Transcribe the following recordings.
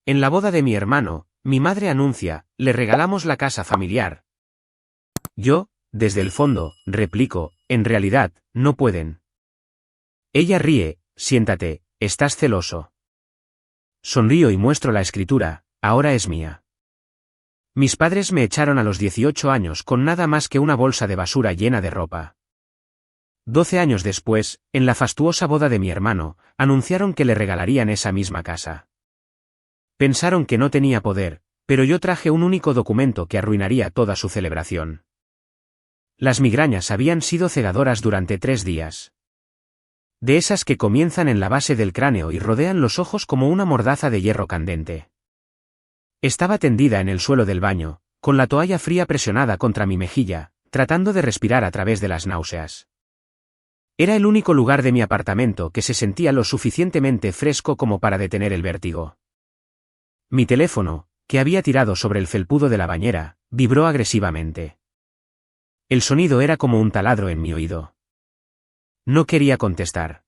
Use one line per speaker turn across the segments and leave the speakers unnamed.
En la boda de mi hermano, mi madre anuncia, le regalamos la casa familiar. Yo, desde el fondo, replico, en realidad, no pueden. Ella ríe, siéntate, estás celoso. Sonrío y muestro la escritura, ahora es mía. Mis padres me echaron a los 18 años con nada más que una bolsa de basura llena de ropa. 12 años después, en la fastuosa boda de mi hermano, anunciaron que le regalarían esa misma casa. Pensaron que no tenía poder, pero yo traje un único documento que arruinaría toda su celebración. Las migrañas habían sido cegadoras durante 3 días. De esas que comienzan en la base del cráneo y rodean los ojos como una mordaza de hierro candente. Estaba tendida en el suelo del baño, con la toalla fría presionada contra mi mejilla, tratando de respirar a través de las náuseas. Era el único lugar de mi apartamento que se sentía lo suficientemente fresco como para detener el vértigo. Mi teléfono, que había tirado sobre el felpudo de la bañera, vibró agresivamente. El sonido era como un taladro en mi oído. No quería contestar.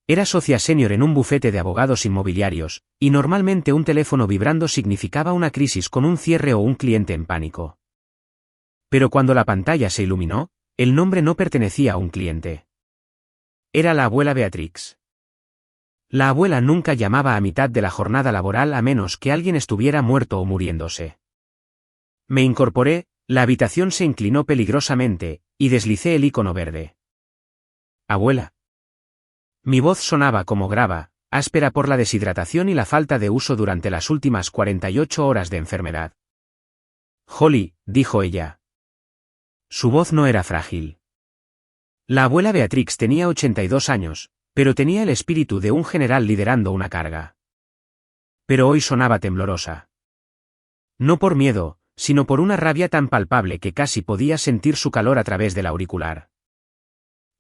Era socia senior en un bufete de abogados inmobiliarios, y normalmente un teléfono vibrando significaba una crisis con un cierre o un cliente en pánico. Pero cuando la pantalla se iluminó, el nombre no pertenecía a un cliente. Era la abuela Beatrix. La abuela nunca llamaba a mitad de la jornada laboral a menos que alguien estuviera muerto o muriéndose. Me incorporé, la habitación se inclinó peligrosamente, y deslicé el icono verde. Abuela. Mi voz sonaba como grava, áspera por la deshidratación y la falta de uso durante las últimas 48 horas de enfermedad. Holly, dijo ella. Su voz no era frágil. La abuela Beatrix tenía 82 años, pero tenía el espíritu de un general liderando una carga. Pero hoy sonaba temblorosa. No por miedo, sino por una rabia tan palpable que casi podía sentir su calor a través del auricular.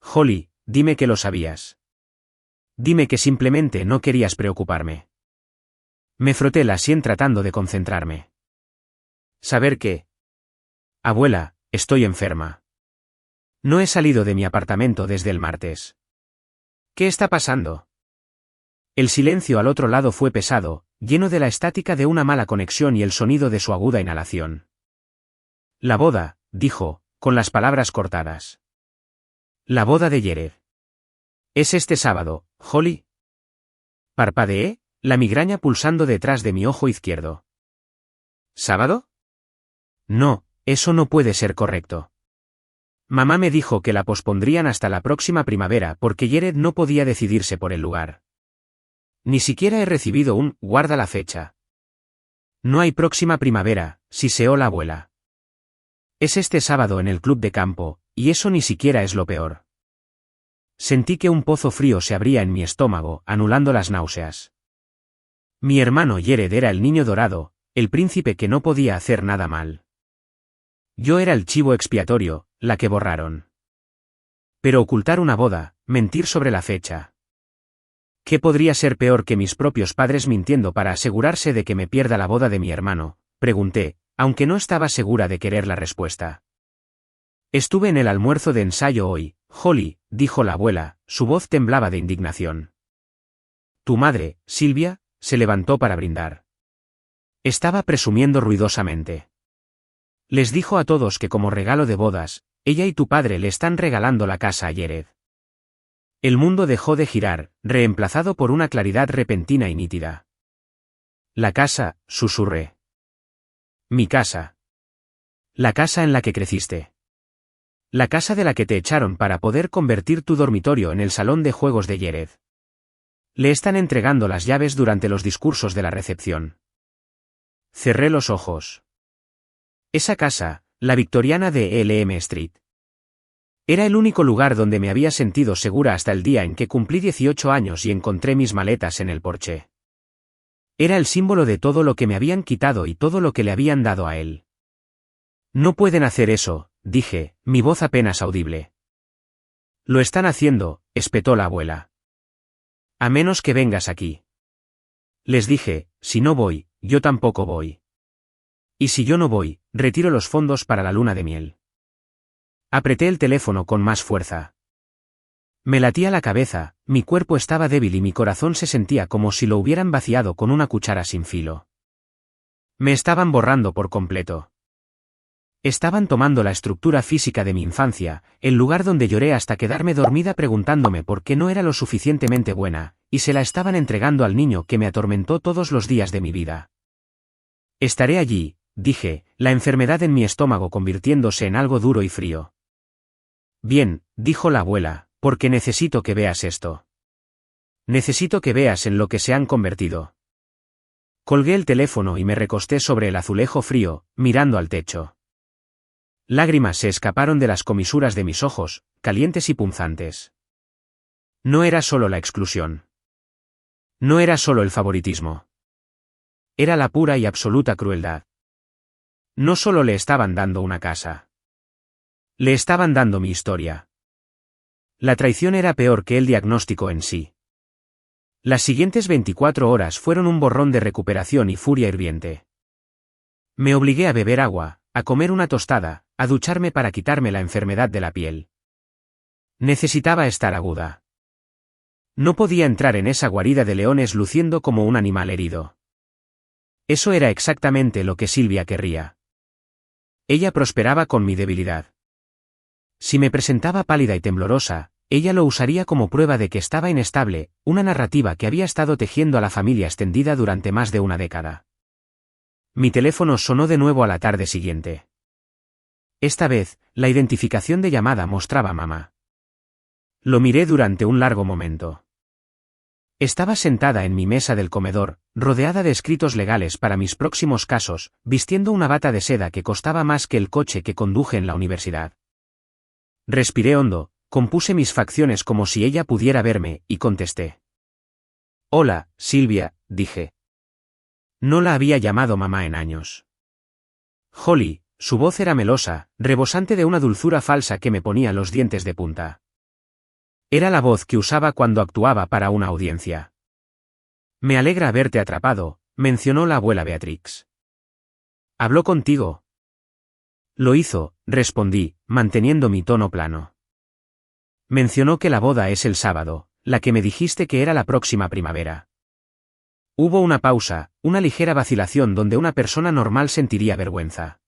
Holly, dime que lo sabías. Dime que simplemente no querías preocuparme. Me froté la sien tratando de concentrarme. ¿Saber qué? Abuela, estoy enferma. No he salido de mi apartamento desde el martes. ¿Qué está pasando? El silencio al otro lado fue pesado, lleno de la estática de una mala conexión y el sonido de su aguda inhalación. La boda, dijo, con las palabras cortadas. La boda de Jared. ¿Es este sábado, Holly? Parpadeé, la migraña pulsando detrás de mi ojo izquierdo. ¿Sábado? No, eso no puede ser correcto. Mamá me dijo que la pospondrían hasta la próxima primavera porque Jared no podía decidirse por el lugar. Ni siquiera he recibido un «guarda la fecha». No hay próxima primavera, siseó la abuela. Es este sábado en el club de campo, y eso ni siquiera es lo peor. Sentí que un pozo frío se abría en mi estómago, anulando las náuseas. Mi hermano Jared era el niño dorado, el príncipe que no podía hacer nada mal. Yo era el chivo expiatorio, la que borraron. Pero ocultar una boda, mentir sobre la fecha. ¿Qué podría ser peor que mis propios padres mintiendo para asegurarse de que me pierda la boda de mi hermano? Pregunté, aunque no estaba segura de querer la respuesta. Estuve en el almuerzo de ensayo hoy, Holly, dijo la abuela, su voz temblaba de indignación. Tu madre, Silvia, se levantó para brindar. Estaba presumiendo ruidosamente. Les dijo a todos que como regalo de bodas, ella y tu padre le están regalando la casa a Jared. El mundo dejó de girar, reemplazado por una claridad repentina y nítida. La casa, susurré. Mi casa. La casa en la que creciste. La casa de la que te echaron para poder convertir tu dormitorio en el salón de juegos de Jared. Le están entregando las llaves durante los discursos de la recepción. Cerré los ojos. Esa casa, la victoriana de Elm Street. Era el único lugar donde me había sentido segura hasta el día en que cumplí 18 años y encontré mis maletas en el porche. Era el símbolo de todo lo que me habían quitado y todo lo que le habían dado a él. No pueden hacer eso, dije, mi voz apenas audible. Lo están haciendo, espetó la abuela. A menos que vengas aquí. Les dije, si no voy, yo tampoco voy. Y si yo no voy, retiro los fondos para la luna de miel. Apreté el teléfono con más fuerza. Me latía la cabeza, mi cuerpo estaba débil y mi corazón se sentía como si lo hubieran vaciado con una cuchara sin filo. Me estaban borrando por completo. Estaban tomando la estructura física de mi infancia, el lugar donde lloré hasta quedarme dormida preguntándome por qué no era lo suficientemente buena, y se la estaban entregando al niño que me atormentó todos los días de mi vida. Estaré allí, dije, la enfermedad en mi estómago convirtiéndose en algo duro y frío. Bien, dijo la abuela, porque necesito que veas esto. Necesito que veas en lo que se han convertido. Colgué el teléfono y me recosté sobre el azulejo frío, mirando al techo. Lágrimas se escaparon de las comisuras de mis ojos, calientes y punzantes. No era solo la exclusión. No era solo el favoritismo. Era la pura y absoluta crueldad. No solo le estaban dando una casa. Le estaban dando mi historia. La traición era peor que el diagnóstico en sí. Las siguientes 24 horas fueron un borrón de recuperación y furia hirviente. Me obligué a beber agua, a comer una tostada, a ducharme para quitarme la enfermedad de la piel. Necesitaba estar aguda. No podía entrar en esa guarida de leones luciendo como un animal herido. Eso era exactamente lo que Silvia querría. Ella prosperaba con mi debilidad. Si me presentaba pálida y temblorosa, ella lo usaría como prueba de que estaba inestable, una narrativa que había estado tejiendo a la familia extendida durante más de una década. Mi teléfono sonó de nuevo a la tarde siguiente. Esta vez, la identificación de llamada mostraba a mamá. Lo miré durante un largo momento. Estaba sentada en mi mesa del comedor, rodeada de escritos legales para mis próximos casos, vistiendo una bata de seda que costaba más que el coche que conduje en la universidad. Respiré hondo, compuse mis facciones como si ella pudiera verme, y contesté. Hola, Silvia, dije. No la había llamado mamá en años. Holly, su voz era melosa, rebosante de una dulzura falsa que me ponía los dientes de punta. Era la voz que usaba cuando actuaba para una audiencia. Me alegra haberte atrapado, mencionó la abuela Beatrix. ¿Habló contigo? Lo hizo, respondí, manteniendo mi tono plano. Mencionó que la boda es el sábado, la que me dijiste que era la próxima primavera. Hubo una pausa, una ligera vacilación donde una persona normal sentiría vergüenza.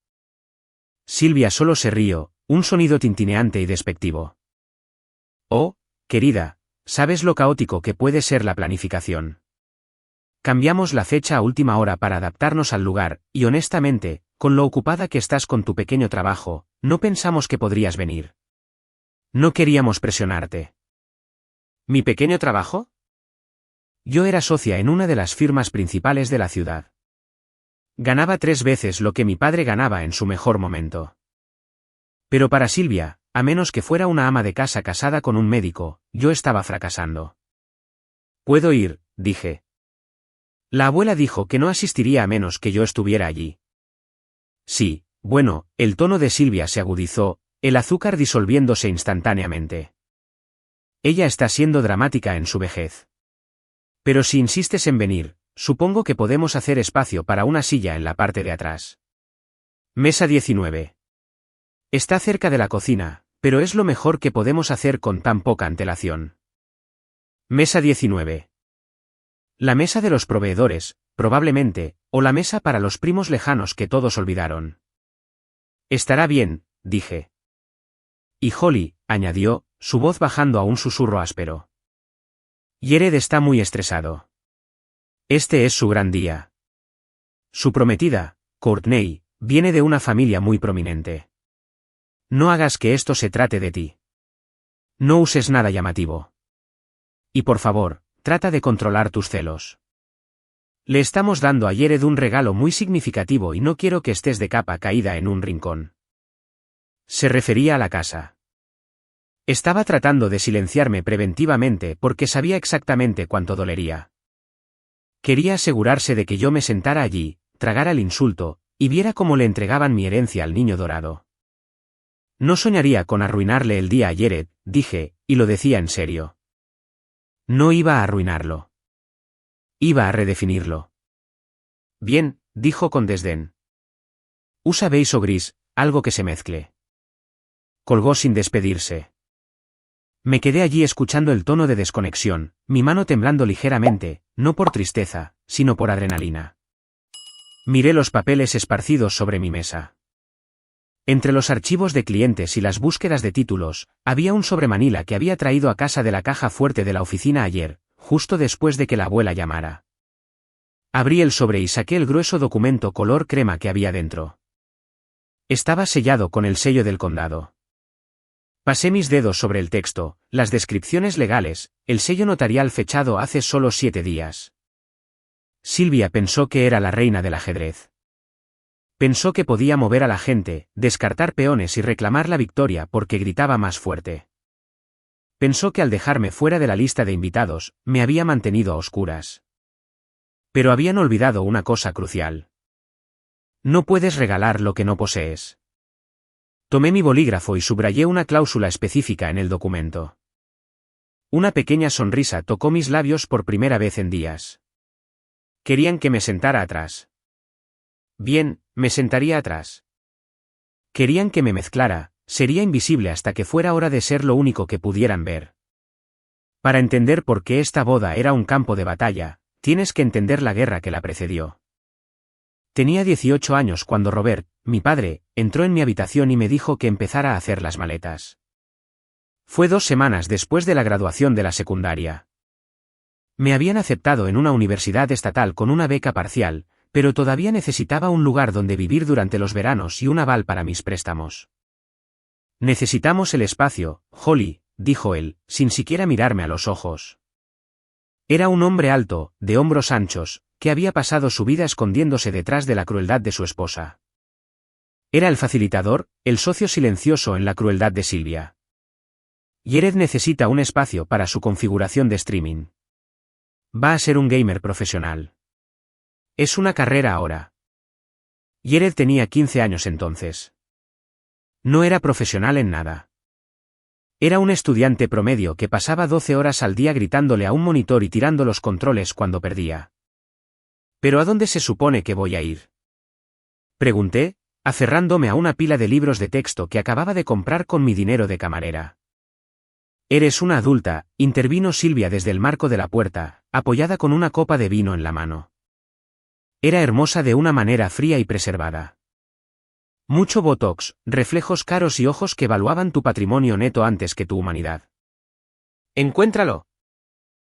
Silvia solo se rió, un sonido tintineante y despectivo. Oh, querida, ¿sabes lo caótico que puede ser la planificación? Cambiamos la fecha a última hora para adaptarnos al lugar, y honestamente, con lo ocupada que estás con tu pequeño trabajo, no pensamos que podrías venir. No queríamos presionarte. ¿Mi pequeño trabajo? Yo era socia en una de las firmas principales de la ciudad. Ganaba 3 veces lo que mi padre ganaba en su mejor momento. Pero para Silvia, a menos que fuera una ama de casa casada con un médico, yo estaba fracasando. Puedo ir, dije. La abuela dijo que no asistiría a menos que yo estuviera allí. Sí, bueno, el tono de Silvia se agudizó, el azúcar disolviéndose instantáneamente. Ella está siendo dramática en su vejez. Pero si insistes en venir, supongo que podemos hacer espacio para una silla en la parte de atrás. Mesa 19. Está cerca de la cocina, pero es lo mejor que podemos hacer con tan poca antelación. Mesa 19. La mesa de los proveedores, probablemente, o la mesa para los primos lejanos que todos olvidaron. Estará bien, dije. Y Holly, añadió, su voz bajando a un susurro áspero. Jared está muy estresado. Este es su gran día. Su prometida, Courtney, viene de una familia muy prominente. No hagas que esto se trate de ti. No uses nada llamativo. Y por favor, trata de controlar tus celos. Le estamos dando a Jared un regalo muy significativo y no quiero que estés de capa caída en un rincón. Se refería a la casa. Estaba tratando de silenciarme preventivamente porque sabía exactamente cuánto dolería. Quería asegurarse de que yo me sentara allí, tragara el insulto, y viera cómo le entregaban mi herencia al niño dorado. No soñaría con arruinarle el día a Jared, dije, y lo decía en serio. No iba a arruinarlo. Iba a redefinirlo. Bien, dijo con desdén. Usa beige o gris, algo que se mezcle. Colgó sin despedirse. Me quedé allí escuchando el tono de desconexión, mi mano temblando ligeramente, no por tristeza, sino por adrenalina. Miré los papeles esparcidos sobre mi mesa. Entre los archivos de clientes y las búsquedas de títulos, había un sobre Manila que había traído a casa de la caja fuerte de la oficina ayer, justo después de que la abuela llamara. Abrí el sobre y saqué el grueso documento color crema que había dentro. Estaba sellado con el sello del condado. Pasé mis dedos sobre el texto, las descripciones legales, el sello notarial fechado hace solo 7 días. Silvia pensó que era la reina del ajedrez. Pensó que podía mover a la gente, descartar peones y reclamar la victoria porque gritaba más fuerte. Pensó que al dejarme fuera de la lista de invitados, me había mantenido a oscuras. Pero habían olvidado una cosa crucial. No puedes regalar lo que no posees. Tomé mi bolígrafo y subrayé una cláusula específica en el documento. Una pequeña sonrisa tocó mis labios por primera vez en días. Querían que me sentara atrás. Bien, me sentaría atrás. Querían que me mezclara, sería invisible hasta que fuera hora de ser lo único que pudieran ver. Para entender por qué esta boda era un campo de batalla, tienes que entender la guerra que la precedió. Tenía 18 años cuando Robert, mi padre, entró en mi habitación y me dijo que empezara a hacer las maletas. Fue 2 semanas después de la graduación de la secundaria. Me habían aceptado en una universidad estatal con una beca parcial, pero todavía necesitaba un lugar donde vivir durante los veranos y un aval para mis préstamos. Necesitamos el espacio, Holly, dijo él, sin siquiera mirarme a los ojos. Era un hombre alto, de hombros anchos, que había pasado su vida escondiéndose detrás de la crueldad de su esposa. Era el facilitador, el socio silencioso en la crueldad de Silvia. Jared necesita un espacio para su configuración de streaming. Va a ser un gamer profesional. Es una carrera ahora. Jared tenía 15 años entonces. No era profesional en nada. Era un estudiante promedio que pasaba 12 horas al día gritándole a un monitor y tirando los controles cuando perdía. ¿Pero a dónde se supone que voy a ir? Pregunté, aferrándome a una pila de libros de texto que acababa de comprar con mi dinero de camarera. Eres una adulta, intervino Silvia desde el marco de la puerta, apoyada con una copa de vino en la mano. Era hermosa de una manera fría y preservada. Mucho botox, reflejos caros y ojos que evaluaban tu patrimonio neto antes que tu humanidad. Encuéntralo.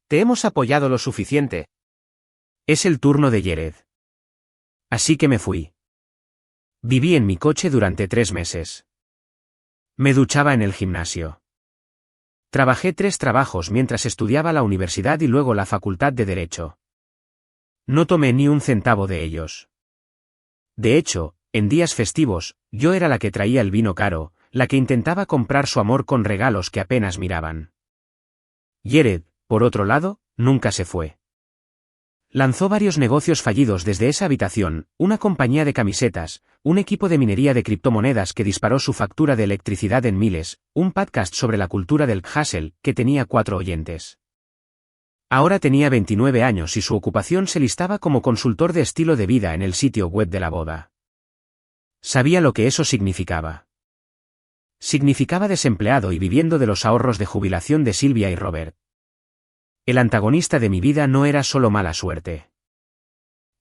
Te hemos apoyado lo suficiente. Es el turno de Jared. Así que me fui. Viví en mi coche durante 3 meses. Me duchaba en el gimnasio. Trabajé 3 trabajos mientras estudiaba la universidad y luego la facultad de Derecho. No tomé ni un centavo de ellos. De hecho, en días festivos, yo era la que traía el vino caro, la que intentaba comprar su amor con regalos que apenas miraban. Jared, por otro lado, nunca se fue. Lanzó varios negocios fallidos desde esa habitación, una compañía de camisetas, un equipo de minería de criptomonedas que disparó su factura de electricidad en miles, un podcast sobre la cultura del hustle, que tenía 4 oyentes. Ahora tenía 29 años y su ocupación se listaba como consultor de estilo de vida en el sitio web de la boda. Sabía lo que eso significaba. Significaba desempleado y viviendo de los ahorros de jubilación de Silvia y Robert. El antagonista de mi vida no era solo mala suerte.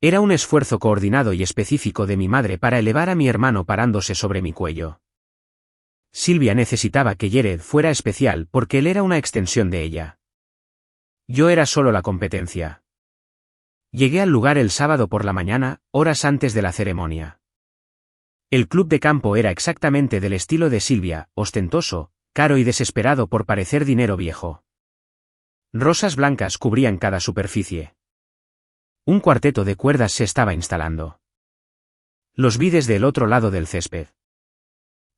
Era un esfuerzo coordinado y específico de mi madre para elevar a mi hermano parándose sobre mi cuello. Silvia necesitaba que Jared fuera especial porque él era una extensión de ella. Yo era solo la competencia. Llegué al lugar el sábado por la mañana, horas antes de la ceremonia. El club de campo era exactamente del estilo de Silvia, ostentoso, caro y desesperado por parecer dinero viejo. Rosas blancas cubrían cada superficie. Un cuarteto de cuerdas se estaba instalando. Los vi desde el otro lado del césped.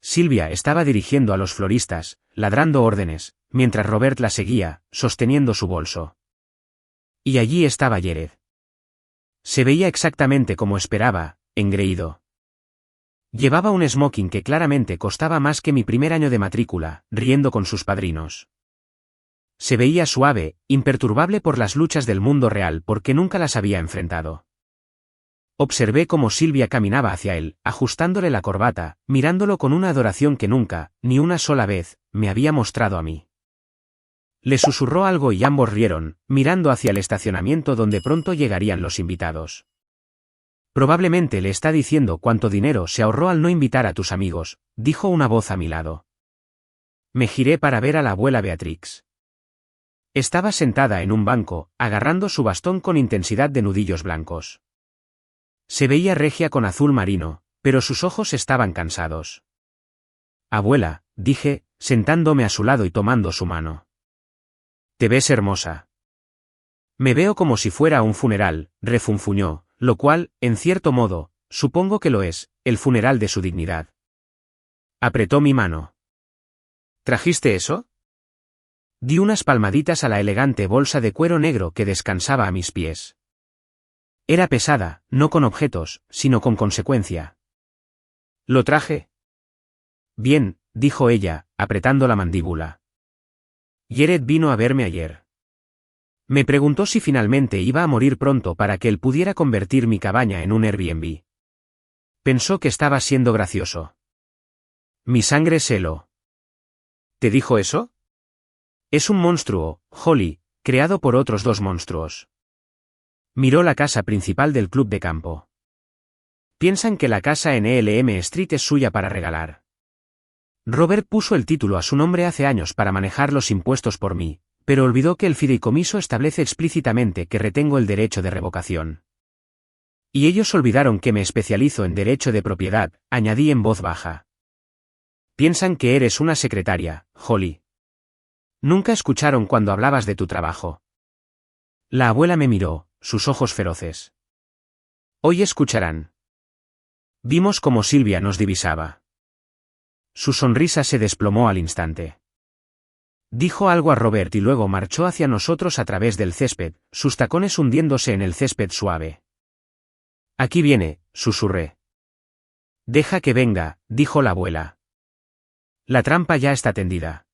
Silvia estaba dirigiendo a los floristas, ladrando órdenes, mientras Robert la seguía, sosteniendo su bolso. Y allí estaba Jared. Se veía exactamente como esperaba, engreído. Llevaba un smoking que claramente costaba más que mi primer año de matrícula, riendo con sus padrinos. Se veía suave, imperturbable por las luchas del mundo real porque nunca las había enfrentado. Observé cómo Silvia caminaba hacia él, ajustándole la corbata, mirándolo con una adoración que nunca, ni una sola vez, me había mostrado a mí. Le susurró algo y ambos rieron, mirando hacia el estacionamiento donde pronto llegarían los invitados. Probablemente le está diciendo cuánto dinero se ahorró al no invitar a tus amigos, dijo una voz a mi lado. Me giré para ver a la abuela Beatrix. Estaba sentada en un banco, agarrando su bastón con intensidad de nudillos blancos. Se veía regia con azul marino, pero sus ojos estaban cansados. Abuela, dije, sentándome a su lado y tomando su mano. Te ves hermosa. Me veo como si fuera a un funeral, refunfuñó, lo cual, en cierto modo, supongo que lo es, el funeral de su dignidad. Apretó mi mano. ¿Trajiste eso? Di unas palmaditas a la elegante bolsa de cuero negro que descansaba a mis pies. Era pesada, no con objetos, sino con consecuencia. ¿Lo traje? Bien, dijo ella, apretando la mandíbula. Jared vino a verme ayer. Me preguntó si finalmente iba a morir pronto para que él pudiera convertir mi cabaña en un Airbnb. Pensó que estaba siendo gracioso. Mi sangre se heló. ¿Te dijo eso? Es un monstruo, Holly, creado por otros dos monstruos. Miró la casa principal del club de campo. Piensan que la casa en ELM Street es suya para regalar. Robert puso el título a su nombre hace años para manejar los impuestos por mí, pero olvidó que el fideicomiso establece explícitamente que retengo el derecho de revocación. Y ellos olvidaron que me especializo en derecho de propiedad, añadí en voz baja. Piensan que eres una secretaria, Holly. Nunca escucharon cuando hablabas de tu trabajo. La abuela me miró, sus ojos feroces. Hoy escucharán. Vimos cómo Silvia nos divisaba. Su sonrisa se desplomó al instante. Dijo algo a Robert y luego marchó hacia nosotros a través del césped, sus tacones hundiéndose en el césped suave. Aquí viene, susurré. Deja que venga, dijo la abuela. La trampa ya está tendida.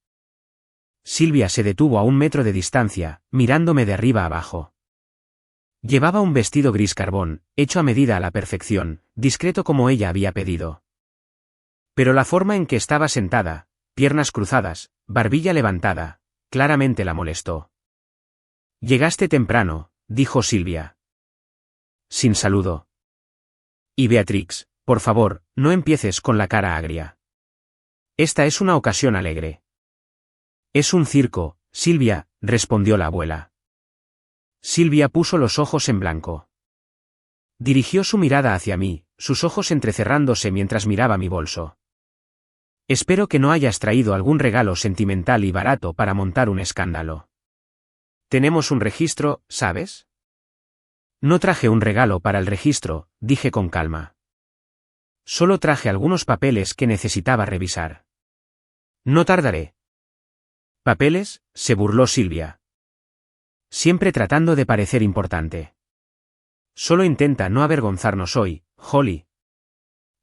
Silvia se detuvo a 1 metro de distancia, mirándome de arriba abajo. Llevaba un vestido gris carbón, hecho a medida a la perfección, discreto como ella había pedido. Pero la forma en que estaba sentada, piernas cruzadas, barbilla levantada, claramente la molestó. Llegaste temprano, dijo Silvia. Sin saludo. Y Beatrix, por favor, no empieces con la cara agria. Esta es una ocasión alegre. Es un circo, Silvia, respondió la abuela. Silvia puso los ojos en blanco. Dirigió su mirada hacia mí, sus ojos entrecerrándose mientras miraba mi bolso. Espero que no hayas traído algún regalo sentimental y barato para montar un escándalo. Tenemos un registro, ¿sabes? No traje un regalo para el registro, dije con calma. Solo traje algunos papeles que necesitaba revisar. No tardaré. ¿Papeles?, se burló Silvia. Siempre tratando de parecer importante. Solo intenta no avergonzarnos hoy, Holly.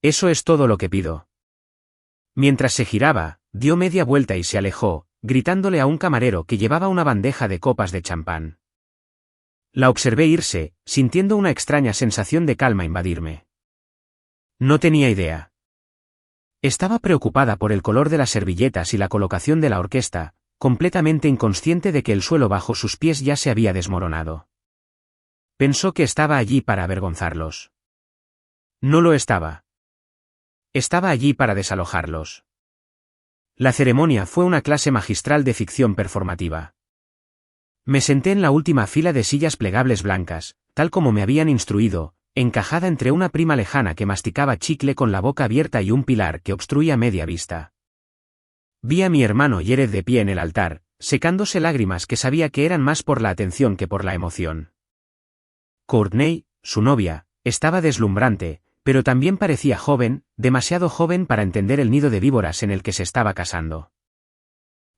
Eso es todo lo que pido. Mientras se giraba, dio media vuelta y se alejó, gritándole a un camarero que llevaba una bandeja de copas de champán. La observé irse, sintiendo una extraña sensación de calma invadirme. No tenía idea. Estaba preocupada por el color de las servilletas y la colocación de la orquesta, completamente inconsciente de que el suelo bajo sus pies ya se había desmoronado. Pensó que estaba allí para avergonzarlos. No lo estaba. Estaba allí para desalojarlos. La ceremonia fue una clase magistral de ficción performativa. Me senté en la última fila de sillas plegables blancas, tal como me habían instruido, encajada entre una prima lejana que masticaba chicle con la boca abierta y un pilar que obstruía media vista. Vi a mi hermano Jared de pie en el altar, secándose lágrimas que sabía que eran más por la atención que por la emoción. Courtney, su novia, estaba deslumbrante, pero también parecía joven, demasiado joven para entender el nido de víboras en el que se estaba casando.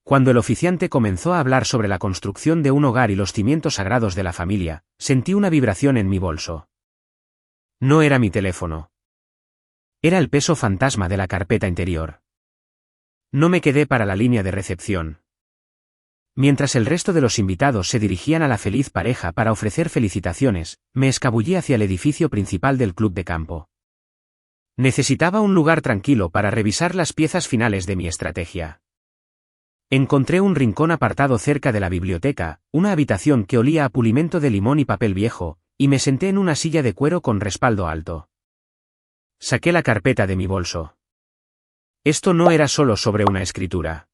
Cuando el oficiante comenzó a hablar sobre la construcción de un hogar y los cimientos sagrados de la familia, sentí una vibración en mi bolso. No era mi teléfono. Era el peso fantasma de la carpeta interior. No me quedé para la línea de recepción. Mientras el resto de los invitados se dirigían a la feliz pareja para ofrecer felicitaciones, me escabullí hacia el edificio principal del club de campo. Necesitaba un lugar tranquilo para revisar las piezas finales de mi estrategia. Encontré un rincón apartado cerca de la biblioteca, una habitación que olía a pulimento de limón y papel viejo, y me senté en una silla de cuero con respaldo alto. Saqué la carpeta de mi bolso. Esto no era solo sobre una escritura.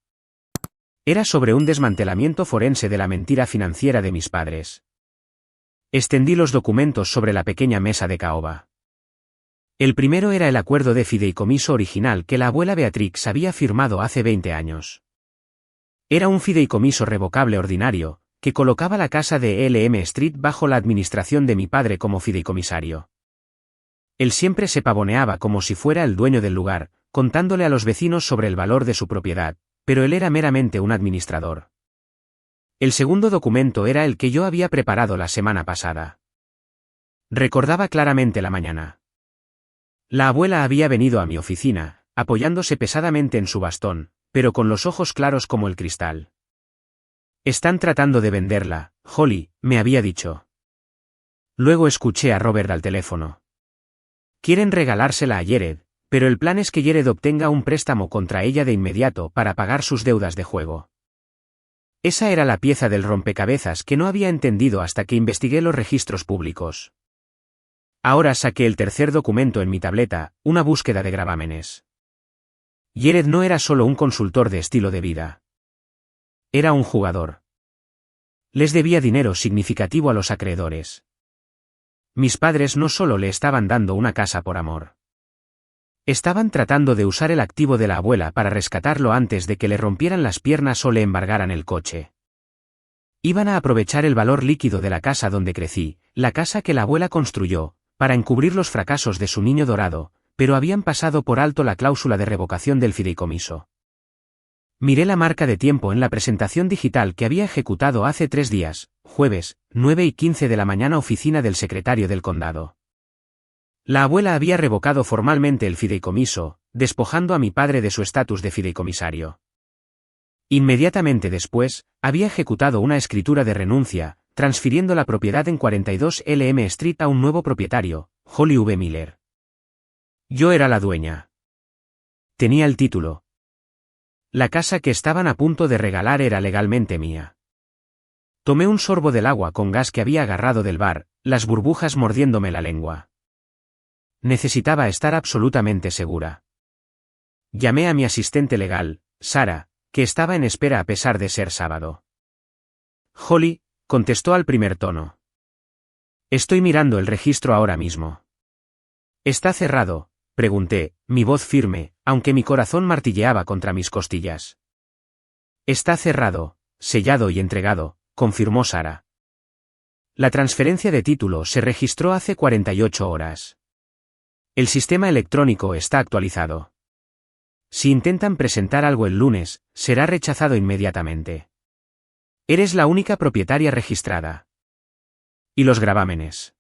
Era sobre un desmantelamiento forense de la mentira financiera de mis padres. Extendí los documentos sobre la pequeña mesa de caoba. El primero era el acuerdo de fideicomiso original que la abuela Beatrix había firmado hace 20 años. Era un fideicomiso revocable ordinario, que colocaba la casa de Elm Street bajo la administración de mi padre como fideicomisario. Él siempre se pavoneaba como si fuera el dueño del lugar, contándole a los vecinos sobre el valor de su propiedad, pero él era meramente un administrador. El segundo documento era el que yo había preparado la semana pasada. Recordaba claramente la mañana. La abuela había venido a mi oficina, apoyándose pesadamente en su bastón, pero con los ojos claros como el cristal. Están tratando de venderla, Holly, me había dicho. Luego escuché a Robert al teléfono. Quieren regalársela a Jared, pero el plan es que Jared obtenga un préstamo contra ella de inmediato para pagar sus deudas de juego. Esa era la pieza del rompecabezas que no había entendido hasta que investigué los registros públicos. Ahora saqué el tercer documento en mi tableta, una búsqueda de gravámenes. Jared no era solo un consultor de estilo de vida. Era un jugador. Les debía dinero significativo a los acreedores. Mis padres no solo le estaban dando una casa por amor. Estaban tratando de usar el activo de la abuela para rescatarlo antes de que le rompieran las piernas o le embargaran el coche. Iban a aprovechar el valor líquido de la casa donde crecí, la casa que la abuela construyó, para encubrir los fracasos de su niño dorado, pero habían pasado por alto la cláusula de revocación del fideicomiso. Miré la marca de tiempo en la presentación digital que había ejecutado hace 3 días, jueves, 9:15 de la mañana, oficina del secretario del condado. La abuela había revocado formalmente el fideicomiso, despojando a mi padre de su estatus de fideicomisario. Inmediatamente después, había ejecutado una escritura de renuncia, transfiriendo la propiedad en 42 Elm Street a un nuevo propietario, Holly V. Miller. Yo era la dueña. Tenía el título. La casa que estaban a punto de regalar era legalmente mía. Tomé un sorbo del agua con gas que había agarrado del bar, las burbujas mordiéndome la lengua. Necesitaba estar absolutamente segura. Llamé a mi asistente legal, Sarah, que estaba en espera a pesar de ser sábado. Holly, contestó al primer tono. Estoy mirando el registro ahora mismo. ¿Está cerrado?, pregunté, mi voz firme, aunque mi corazón martilleaba contra mis costillas. Está cerrado, sellado y entregado, confirmó Sarah. La transferencia de título se registró hace 48 horas. El sistema electrónico está actualizado. Si intentan presentar algo el lunes, será rechazado inmediatamente. Eres la única propietaria registrada. ¿Y los gravámenes?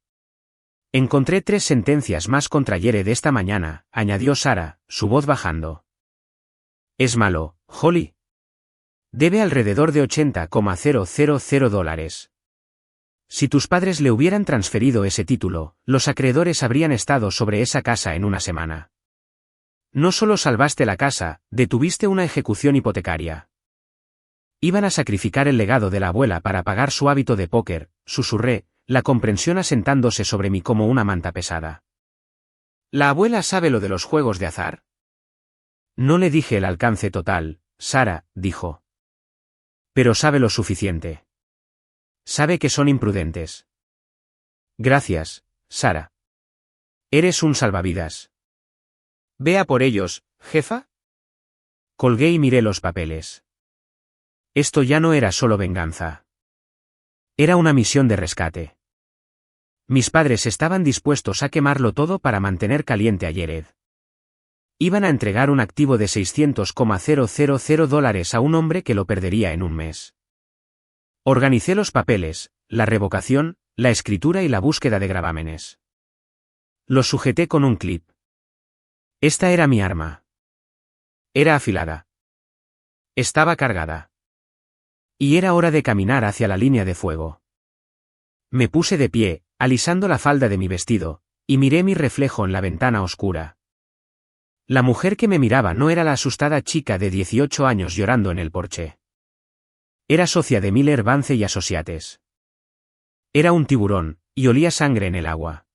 Encontré 3 sentencias más contra Jared esta mañana, añadió Sarah, su voz bajando. Es malo, Holly. Debe alrededor de $80,000. Si tus padres le hubieran transferido ese título, los acreedores habrían estado sobre esa casa en una semana. No solo salvaste la casa, detuviste una ejecución hipotecaria. Iban a sacrificar el legado de la abuela para pagar su hábito de póker, susurré, la comprensión asentándose sobre mí como una manta pesada. ¿La abuela sabe lo de los juegos de azar? No le dije el alcance total, Sarah, dijo. Pero sabe lo suficiente. Sabe que son imprudentes. Gracias, Sarah. Eres un salvavidas. Vea por ellos, jefa. Colgué y miré los papeles. Esto ya no era solo venganza. Era una misión de rescate. Mis padres estaban dispuestos a quemarlo todo para mantener caliente a Jared. Iban a entregar un activo de $600,000 a un hombre que lo perdería en un mes. Organicé los papeles, la revocación, la escritura y la búsqueda de gravámenes. Los sujeté con un clip. Esta era mi arma. Era afilada. Estaba cargada. Y era hora de caminar hacia la línea de fuego. Me puse de pie, alisando la falda de mi vestido, y miré mi reflejo en la ventana oscura. La mujer que me miraba no era la asustada chica de 18 años llorando en el porche. Era socia de Miller Vance y Associates. Era un tiburón, y olía sangre en el agua.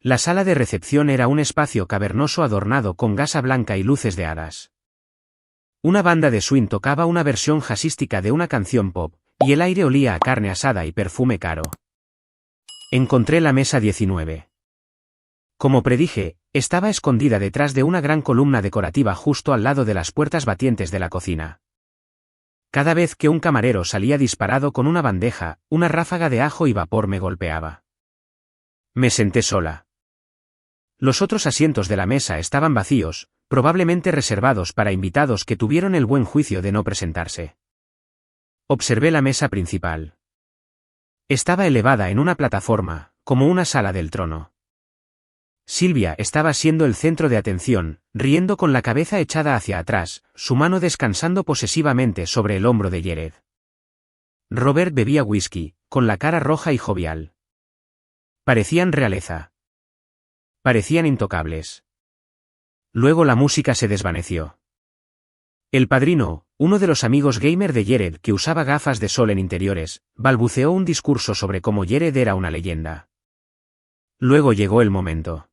La sala de recepción era un espacio cavernoso adornado con gasa blanca y luces de hadas. Una banda de swing tocaba una versión jazzística de una canción pop, y el aire olía a carne asada y perfume caro. Encontré la mesa 19. Como predije, estaba escondida detrás de una gran columna decorativa justo al lado de las puertas batientes de la cocina. Cada vez que un camarero salía disparado con una bandeja, una ráfaga de ajo y vapor me golpeaba. Me senté sola. Los otros asientos de la mesa estaban vacíos, probablemente reservados para invitados que tuvieron el buen juicio de no presentarse. Observé la mesa principal. Estaba elevada en una plataforma, como una sala del trono. Silvia estaba siendo el centro de atención, riendo con la cabeza echada hacia atrás, su mano descansando posesivamente sobre el hombro de Jared. Robert bebía whisky, con la cara roja y jovial. Parecían realeza. Parecían intocables. Luego la música se desvaneció. El padrino, uno de los amigos gamer de Jared que usaba gafas de sol en interiores, balbuceó un discurso sobre cómo Jared era una leyenda. Luego llegó el momento.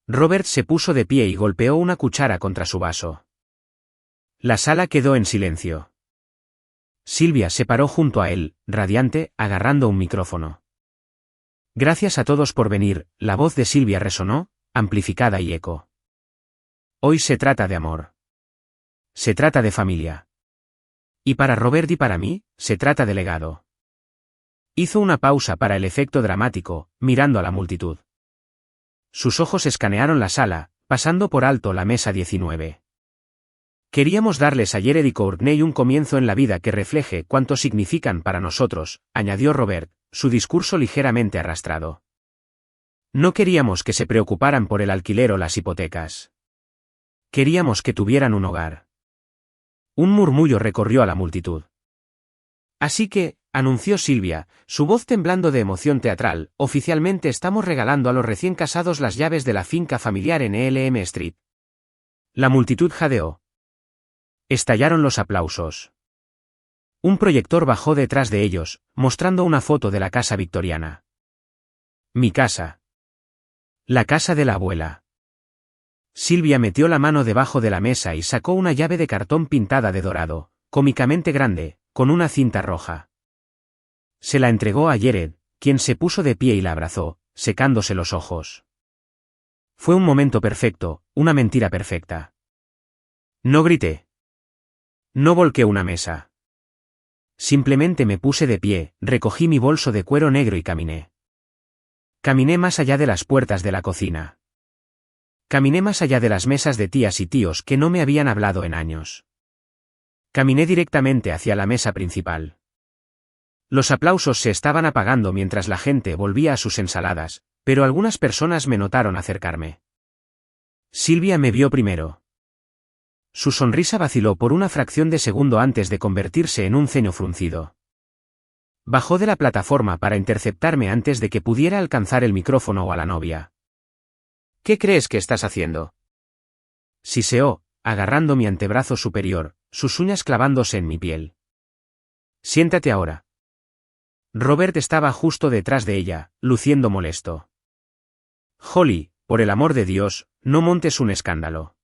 Robert se puso de pie y golpeó una cuchara contra su vaso. La sala quedó en silencio. Silvia se paró junto a él, radiante, agarrando un micrófono. Gracias a todos por venir, la voz de Silvia resonó, amplificada y eco. Hoy se trata de amor. Se trata de familia. Y para Robert y para mí, se trata de legado. Hizo una pausa para el efecto dramático, mirando a la multitud. Sus ojos escanearon la sala, pasando por alto la mesa 19. Queríamos darles a Jared y Courtney un comienzo en la vida que refleje cuánto significan para nosotros, añadió Robert, su discurso ligeramente arrastrado. No queríamos que se preocuparan por el alquiler o las hipotecas. Queríamos que tuvieran un hogar. Un murmullo recorrió a la multitud. Así que, anunció Silvia, su voz temblando de emoción teatral, oficialmente estamos regalando a los recién casados las llaves de la finca familiar en ELM Street. La multitud jadeó. Estallaron los aplausos. Un proyector bajó detrás de ellos, mostrando una foto de la casa victoriana. Mi casa. La casa de la abuela. Silvia metió la mano debajo de la mesa y sacó una llave de cartón pintada de dorado, cómicamente grande, con una cinta roja. Se la entregó a Jared, quien se puso de pie y la abrazó, secándose los ojos. Fue un momento perfecto, una mentira perfecta. No grité. No volqué una mesa. Simplemente me puse de pie, recogí mi bolso de cuero negro y caminé. Caminé más allá de las puertas de la cocina. Caminé más allá de las mesas de tías y tíos que no me habían hablado en años. Caminé directamente hacia la mesa principal. Los aplausos se estaban apagando mientras la gente volvía a sus ensaladas, pero algunas personas me notaron acercarme. Silvia me vio primero. Su sonrisa vaciló por una fracción de segundo antes de convertirse en un ceño fruncido. Bajó de la plataforma para interceptarme antes de que pudiera alcanzar el micrófono o a la novia. ¿Qué crees que estás haciendo? Siseó, agarrando mi antebrazo superior, sus uñas clavándose en mi piel. Siéntate ahora. Robert estaba justo detrás de ella, luciendo molesto. Holly, por el amor de Dios, no montes un escándalo.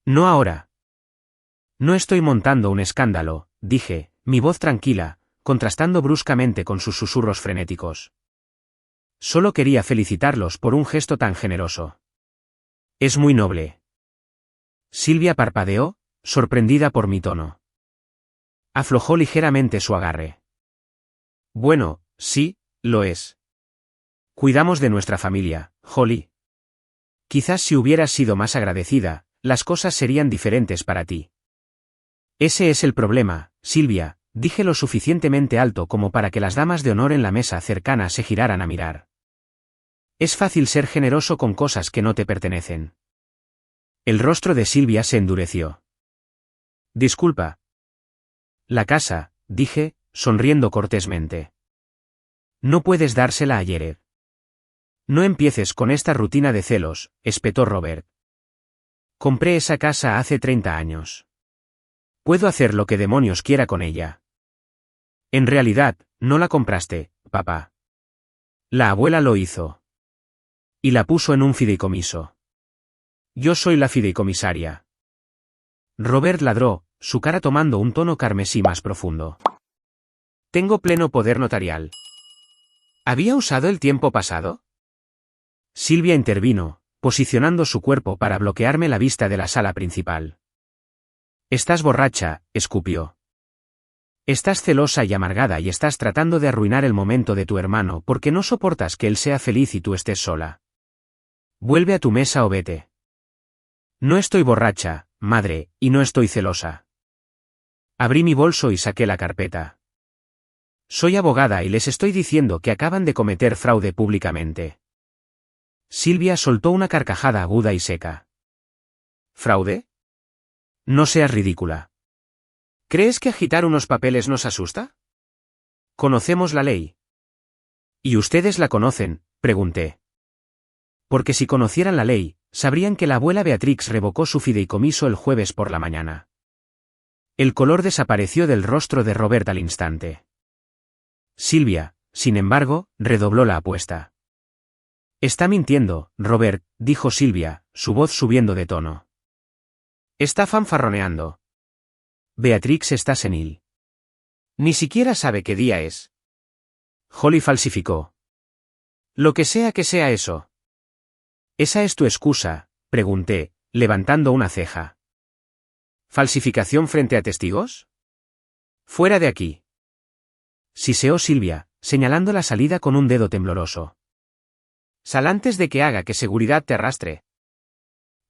No ahora. No estoy montando un escándalo, dije, mi voz tranquila, contrastando bruscamente con sus susurros frenéticos. Solo quería felicitarlos por un gesto tan generoso. Es muy noble. Silvia parpadeó, sorprendida por mi tono. Aflojó ligeramente su agarre. Bueno, sí, lo es. Cuidamos de nuestra familia, Holly. Quizás si hubieras sido más agradecida, las cosas serían diferentes para ti. Ese es el problema, Silvia, dije lo suficientemente alto como para que las damas de honor en la mesa cercana se giraran a mirar. Es fácil ser generoso con cosas que no te pertenecen. El rostro de Silvia se endureció. Disculpa. La casa, dije, sonriendo cortésmente. No puedes dársela a Jared. No empieces con esta rutina de celos, espetó Robert. Compré esa casa hace 30 años. Puedo hacer lo que demonios quiera con ella. En realidad, no la compraste, papá. La abuela lo hizo. Y la puso en un fideicomiso. Yo soy la fideicomisaria. Robert ladró, su cara tomando un tono carmesí más profundo. Tengo pleno poder notarial. ¿Había usado el tiempo pasado? Silvia intervino, posicionando su cuerpo para bloquearme la vista de la sala principal. Estás borracha, escupió. Estás celosa y amargada y estás tratando de arruinar el momento de tu hermano porque no soportas que él sea feliz y tú estés sola. Vuelve a tu mesa o vete. No estoy borracha, madre, y no estoy celosa. Abrí mi bolso y saqué la carpeta. Soy abogada y les estoy diciendo que acaban de cometer fraude públicamente. Silvia soltó una carcajada aguda y seca. ¿Fraude? No seas ridícula. ¿Crees que agitar unos papeles nos asusta? Conocemos la ley. ¿Y ustedes la conocen?, pregunté. Porque si conocieran la ley, sabrían que la abuela Beatrix revocó su fideicomiso el jueves por la mañana. El color desapareció del rostro de Robert al instante. Silvia, sin embargo, redobló la apuesta. Está mintiendo, Robert, dijo Silvia, su voz subiendo de tono. Está fanfarroneando. Beatrix está senil. Ni siquiera sabe qué día es. Holly falsificó. Lo que sea eso. ¿Esa es tu excusa?, pregunté, levantando una ceja. ¿Falsificación frente a testigos? Fuera de aquí. Siseó Silvia, señalando la salida con un dedo tembloroso. Sal antes de que haga que seguridad te arrastre.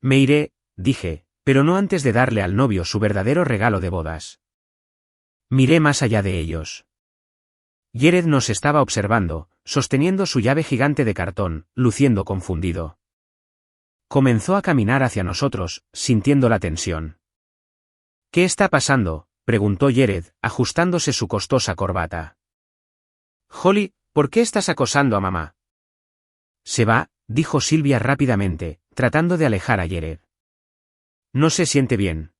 Me iré, dije, pero no antes de darle al novio su verdadero regalo de bodas. Miré más allá de ellos. Jared nos estaba observando, sosteniendo su llave gigante de cartón, luciendo confundido. Comenzó a caminar hacia nosotros, sintiendo la tensión. ¿Qué está pasando?, preguntó Jared, ajustándose su costosa corbata. Holly, ¿por qué estás acosando a mamá? Se va, dijo Silvia rápidamente, tratando de alejar a Jared. No se siente bien.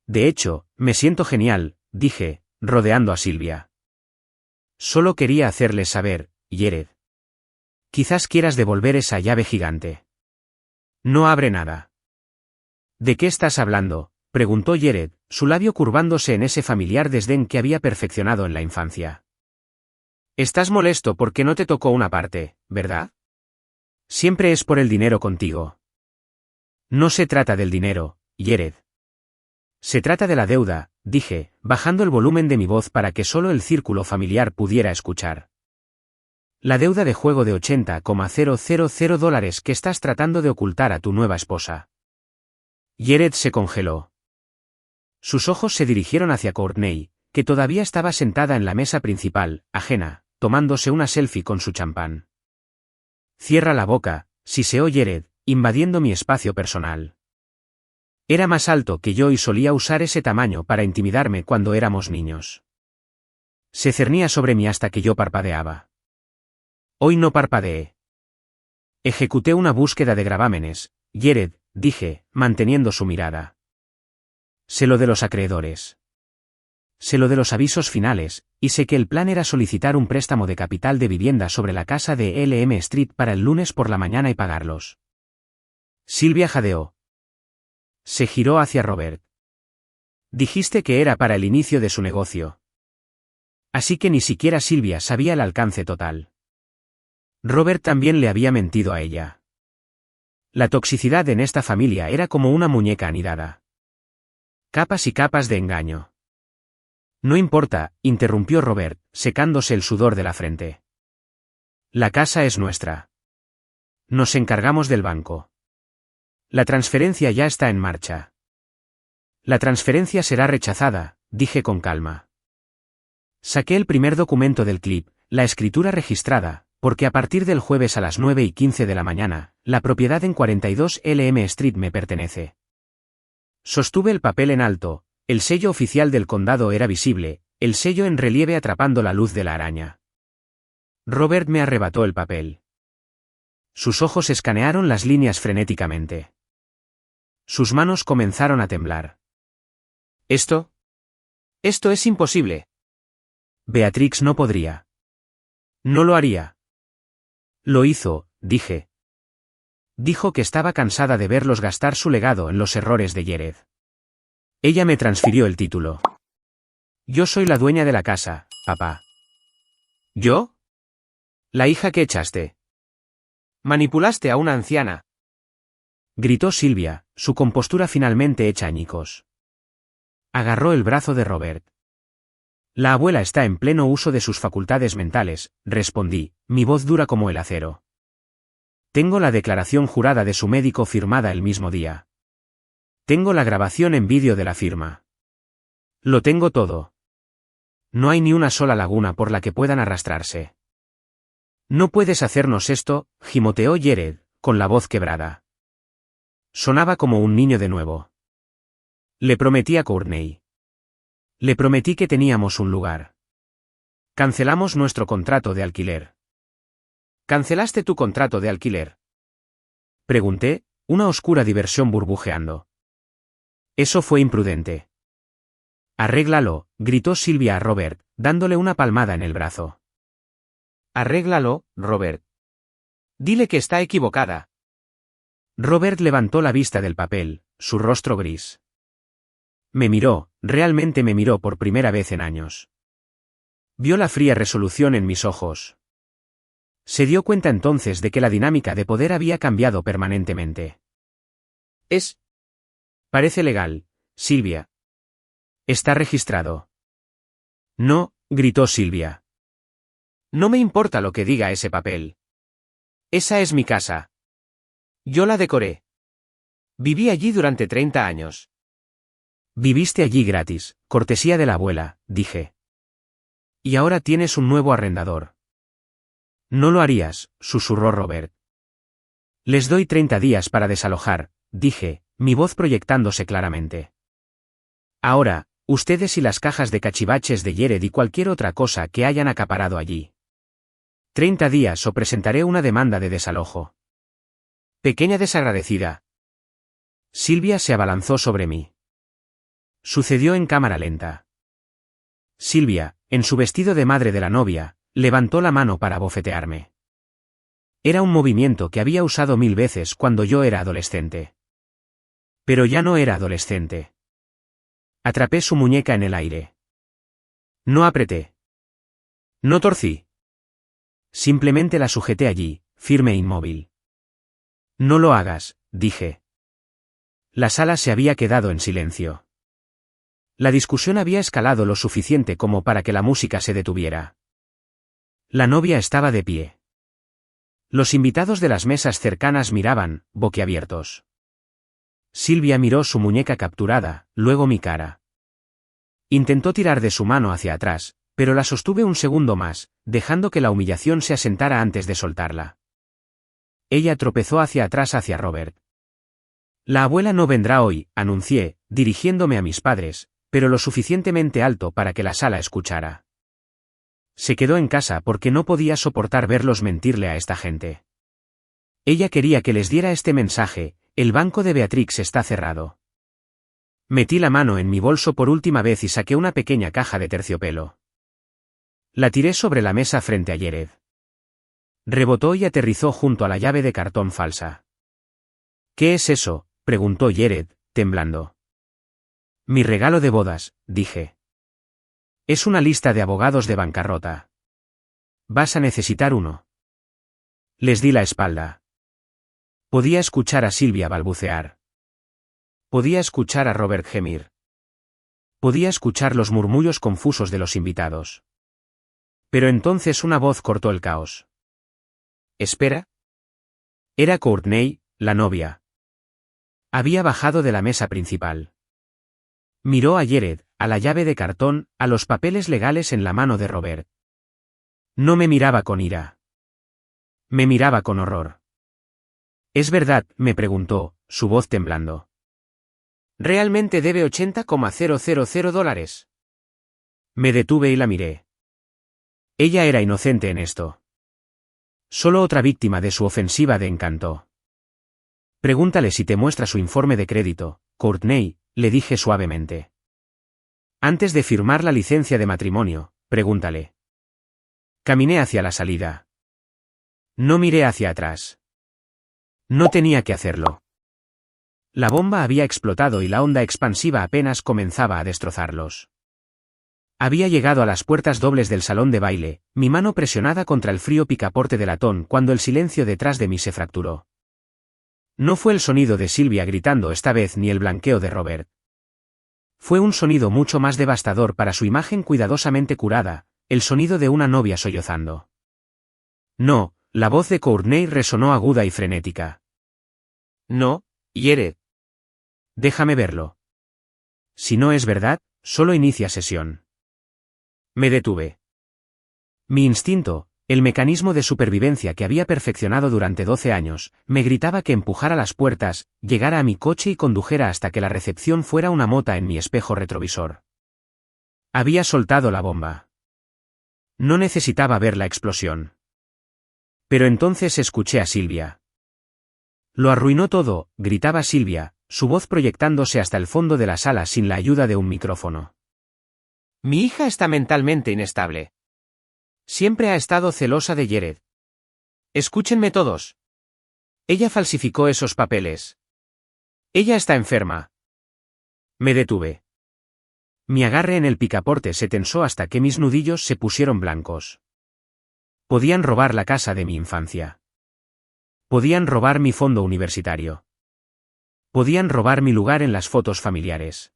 De hecho, me siento genial, dije, rodeando a Silvia. Solo quería hacerles saber, Jared. Quizás quieras devolver esa llave gigante. No abre nada. ¿De qué estás hablando?, preguntó Jared, su labio curvándose en ese familiar desdén que había perfeccionado en la infancia. Estás molesto porque no te tocó una parte, ¿verdad? Siempre es por el dinero contigo. No se trata del dinero, Jared. Se trata de la deuda, dije, bajando el volumen de mi voz para que solo el círculo familiar pudiera escuchar. La deuda de juego de $80,000 que estás tratando de ocultar a tu nueva esposa. Jared se congeló. Sus ojos se dirigieron hacia Courtney, que todavía estaba sentada en la mesa principal, ajena, tomándose una selfie con su champán. Cierra la boca, siseó Jared, invadiendo mi espacio personal. Era más alto que yo y solía usar ese tamaño para intimidarme cuando éramos niños. Se cernía sobre mí hasta que yo parpadeaba. Hoy no parpadeé. Ejecuté una búsqueda de gravámenes, Jared, dije, manteniendo su mirada. Sé lo de los acreedores. Sé lo de los avisos finales, y sé que el plan era solicitar un préstamo de capital de vivienda sobre la casa de Elm Street para el lunes por la mañana y pagarlos. Silvia jadeó. Se giró hacia Robert. Dijiste que era para el inicio de su negocio. Así que ni siquiera Silvia sabía el alcance total. Robert también le había mentido a ella. La toxicidad en esta familia era como una muñeca anidada. Capas y capas de engaño. No importa, interrumpió Robert, secándose el sudor de la frente. La casa es nuestra. Nos encargamos del banco. La transferencia ya está en marcha. La transferencia será rechazada, dije con calma. Saqué el primer documento del clip, la escritura registrada, porque a partir del jueves a las 9:15 de la mañana, la propiedad en 42 Elm Street me pertenece. Sostuve el papel en alto, el sello oficial del condado era visible, el sello en relieve atrapando la luz de la araña. Robert me arrebató el papel. Sus ojos escanearon las líneas frenéticamente. Sus manos comenzaron a temblar. Esto es imposible. Beatrix no podría. No lo haría. Lo hizo, dije. Dijo que estaba cansada de verlos gastar su legado en los errores de Jared. Ella me transfirió el título. Yo soy la dueña de la casa, papá. ¿Yo? La hija que echaste. Manipulaste a una anciana. Gritó Silvia, su compostura finalmente hecha añicos. Agarró el brazo de Robert. La abuela está en pleno uso de sus facultades mentales, respondí, mi voz dura como el acero. Tengo la declaración jurada de su médico firmada el mismo día. Tengo la grabación en vídeo de la firma. Lo tengo todo. No hay ni una sola laguna por la que puedan arrastrarse. No puedes hacernos esto, gimoteó Jared, con la voz quebrada. Sonaba como un niño de nuevo. Le prometí a Courtney. Le prometí que teníamos un lugar. Cancelamos nuestro contrato de alquiler. ¿Cancelaste tu contrato de alquiler? Pregunté, una oscura diversión burbujeando. Eso fue imprudente. Arréglalo, gritó Silvia a Robert, dándole una palmada en el brazo. Arréglalo, Robert. Dile que está equivocada. Robert levantó la vista del papel, su rostro gris. Me miró, realmente me miró por primera vez en años. Vio la fría resolución en mis ojos. Se dio cuenta entonces de que la dinámica de poder había cambiado permanentemente. Parece legal, Silvia. Está registrado. No, gritó Silvia. No me importa lo que diga ese papel. Esa es mi casa. Yo la decoré. Viví allí durante 30 años. Viviste allí gratis, cortesía de la abuela, dije. Y ahora tienes un nuevo arrendador. No lo harías, susurró Robert. Les doy 30 días para desalojar, dije, mi voz proyectándose claramente. Ahora, ustedes y las cajas de cachivaches de Jared y cualquier otra cosa que hayan acaparado allí. 30 días o presentaré una demanda de desalojo. Pequeña desagradecida. Silvia se abalanzó sobre mí. Sucedió en cámara lenta. Silvia, en su vestido de madre de la novia, levantó la mano para bofetearme. Era un movimiento que había usado 1000 veces cuando yo era adolescente. Pero ya no era adolescente. Atrapé su muñeca en el aire. No apreté. No torcí. Simplemente la sujeté allí, firme e inmóvil. No lo hagas, dije. La sala se había quedado en silencio. La discusión había escalado lo suficiente como para que la música se detuviera. La novia estaba de pie. Los invitados de las mesas cercanas miraban, boquiabiertos. Silvia miró su muñeca capturada, luego mi cara. Intentó tirar de su mano hacia atrás, pero la sostuve un segundo más, dejando que la humillación se asentara antes de soltarla. Ella tropezó hacia atrás hacia Robert. La abuela no vendrá hoy, anuncié, dirigiéndome a mis padres, pero lo suficientemente alto para que la sala escuchara. Se quedó en casa porque no podía soportar verlos mentirle a esta gente. Ella quería que les diera este mensaje: el banco de Beatrix está cerrado. Metí la mano en mi bolso por última vez y saqué una pequeña caja de terciopelo. La tiré sobre la mesa frente a Jared. Rebotó y aterrizó junto a la llave de cartón falsa. ¿Qué es eso?, preguntó Jared, temblando. Mi regalo de bodas, dije. Es una lista de abogados de bancarrota. Vas a necesitar uno. Les di la espalda. Podía escuchar a Silvia balbucear. Podía escuchar a Robert gemir. Podía escuchar los murmullos confusos de los invitados. Pero entonces una voz cortó el caos. ¿Espera? Era Courtney, la novia. Había bajado de la mesa principal. Miró a Jared, a la llave de cartón, a los papeles legales en la mano de Robert. No me miraba con ira. Me miraba con horror. ¿Es verdad?, me preguntó, su voz temblando. ¿Realmente debe $80,000? Me detuve y la miré. Ella era inocente en esto. Solo otra víctima de su ofensiva de encanto. Pregúntale si te muestra su informe de crédito, Courtney, le dije suavemente. Antes de firmar la licencia de matrimonio, pregúntale. Caminé hacia la salida. No miré hacia atrás. No tenía que hacerlo. La bomba había explotado y la onda expansiva apenas comenzaba a destrozarlos. Había llegado a las puertas dobles del salón de baile, mi mano presionada contra el frío picaporte de latón cuando el silencio detrás de mí se fracturó. No fue el sonido de Silvia gritando esta vez ni el blanqueo de Robert. Fue un sonido mucho más devastador para su imagen cuidadosamente curada, el sonido de una novia sollozando. No, la voz de Courtney resonó aguda y frenética. No, Jared. Déjame verlo. Si no es verdad, solo inicia sesión. Me detuve. Mi instinto, el mecanismo de supervivencia que había perfeccionado durante 12 años, me gritaba que empujara las puertas, llegara a mi coche y condujera hasta que la recepción fuera una mota en mi espejo retrovisor. Había soltado la bomba. No necesitaba ver la explosión. Pero entonces escuché a Silvia. Lo arruinó todo, gritaba Silvia, su voz proyectándose hasta el fondo de la sala sin la ayuda de un micrófono. Mi hija está mentalmente inestable. Siempre ha estado celosa de Jared. Escúchenme todos. Ella falsificó esos papeles. Ella está enferma. Me detuve. Mi agarre en el picaporte se tensó hasta que mis nudillos se pusieron blancos. Podían robar la casa de mi infancia. Podían robar mi fondo universitario. Podían robar mi lugar en las fotos familiares.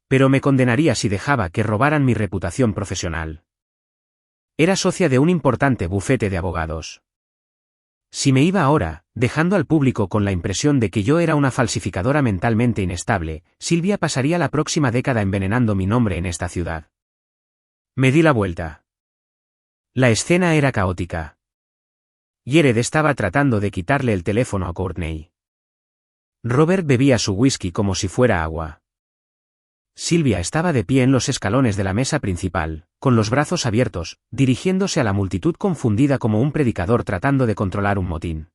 Pero me condenaría si dejaba que robaran mi reputación profesional. Era socia de un importante bufete de abogados. Si me iba ahora, dejando al público con la impresión de que yo era una falsificadora mentalmente inestable, Silvia pasaría la próxima década envenenando mi nombre en esta ciudad. Me di la vuelta. La escena era caótica. Jared estaba tratando de quitarle el teléfono a Courtney. Robert bebía su whisky como si fuera agua. Silvia estaba de pie en los escalones de la mesa principal, con los brazos abiertos, dirigiéndose a la multitud confundida como un predicador tratando de controlar un motín.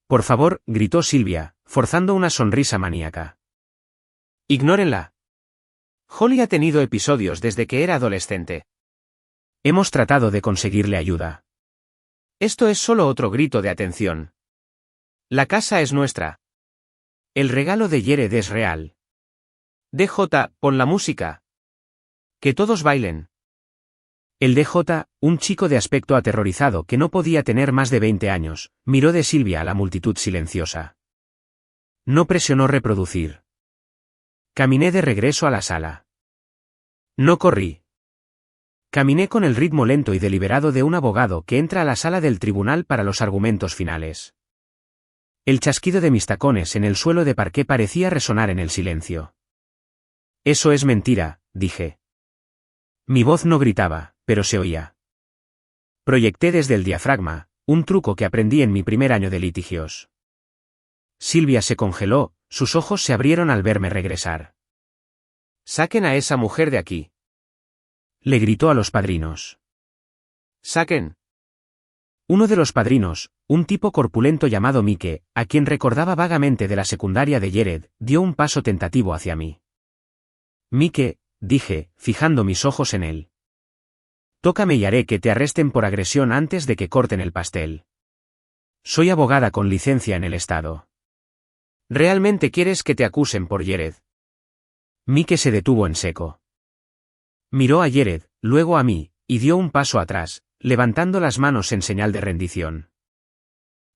Por favor, gritó Silvia, forzando una sonrisa maníaca. Ignórenla. Holly ha tenido episodios desde que era adolescente. Hemos tratado de conseguirle ayuda. Esto es solo otro grito de atención. La casa es nuestra. El regalo de Jared es real. DJ, pon la música. Que todos bailen. El DJ, un chico de aspecto aterrorizado que no podía tener más de 20 años, miró de Silvia a la multitud silenciosa. No presionó reproducir. Caminé de regreso a la sala. No corrí. Caminé con el ritmo lento y deliberado de un abogado que entra a la sala del tribunal para los argumentos finales. El chasquido de mis tacones en el suelo de parqué parecía resonar en el silencio. Eso es mentira, dije. Mi voz no gritaba, pero se oía. Proyecté desde el diafragma, un truco que aprendí en mi primer año de litigios. Silvia se congeló, sus ojos se abrieron al verme regresar. Saquen a esa mujer de aquí. Le gritó a los padrinos. Saquen. Uno de los padrinos, un tipo corpulento llamado Mike, a quien recordaba vagamente de la secundaria de Jared, dio un paso tentativo hacia mí. Mike, dije, fijando mis ojos en él. Tócame y haré que te arresten por agresión antes de que corten el pastel. Soy abogada con licencia en el estado. ¿Realmente quieres que te acusen por Jared? Mike se detuvo en seco. Miró a Jared, luego a mí, y dio un paso atrás, levantando las manos en señal de rendición.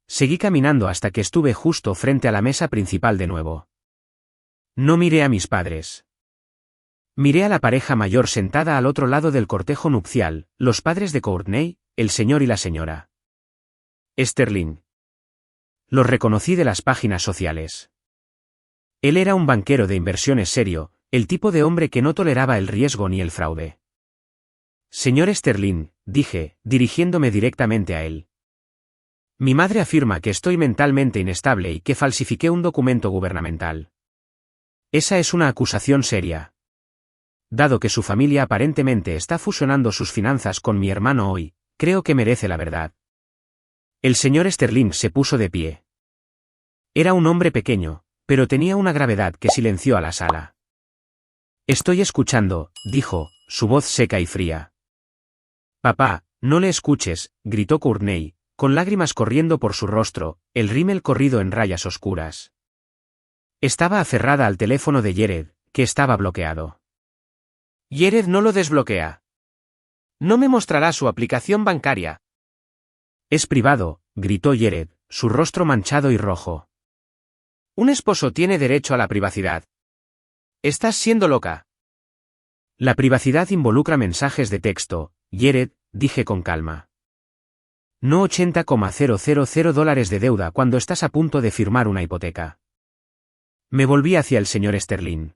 Seguí caminando hasta que estuve justo frente a la mesa principal de nuevo. No miré a mis padres. Miré a la pareja mayor sentada al otro lado del cortejo nupcial, los padres de Courtney, el señor y la señora Sterling. Los reconocí de las páginas sociales. Él era un banquero de inversiones serio, el tipo de hombre que no toleraba el riesgo ni el fraude. Señor Sterling, dije, dirigiéndome directamente a él. Mi madre afirma que estoy mentalmente inestable y que falsifiqué un documento gubernamental. Esa es una acusación seria. Dado que su familia aparentemente está fusionando sus finanzas con mi hermano hoy, creo que merece la verdad. El señor Sterling se puso de pie. Era un hombre pequeño, pero tenía una gravedad que silenció a la sala. Estoy escuchando, dijo, su voz seca y fría. Papá, no le escuches, gritó Courtney, con lágrimas corriendo por su rostro, el rímel corrido en rayas oscuras. Estaba aferrada al teléfono de Jared, que estaba bloqueado. Jared no lo desbloquea. No me mostrará su aplicación bancaria. Es privado, gritó Jared, su rostro manchado y rojo. Un esposo tiene derecho a la privacidad. Estás siendo loca. La privacidad involucra mensajes de texto, Jared, dije con calma. No $80,000 de deuda cuando estás a punto de firmar una hipoteca. Me volví hacia el señor Sterling.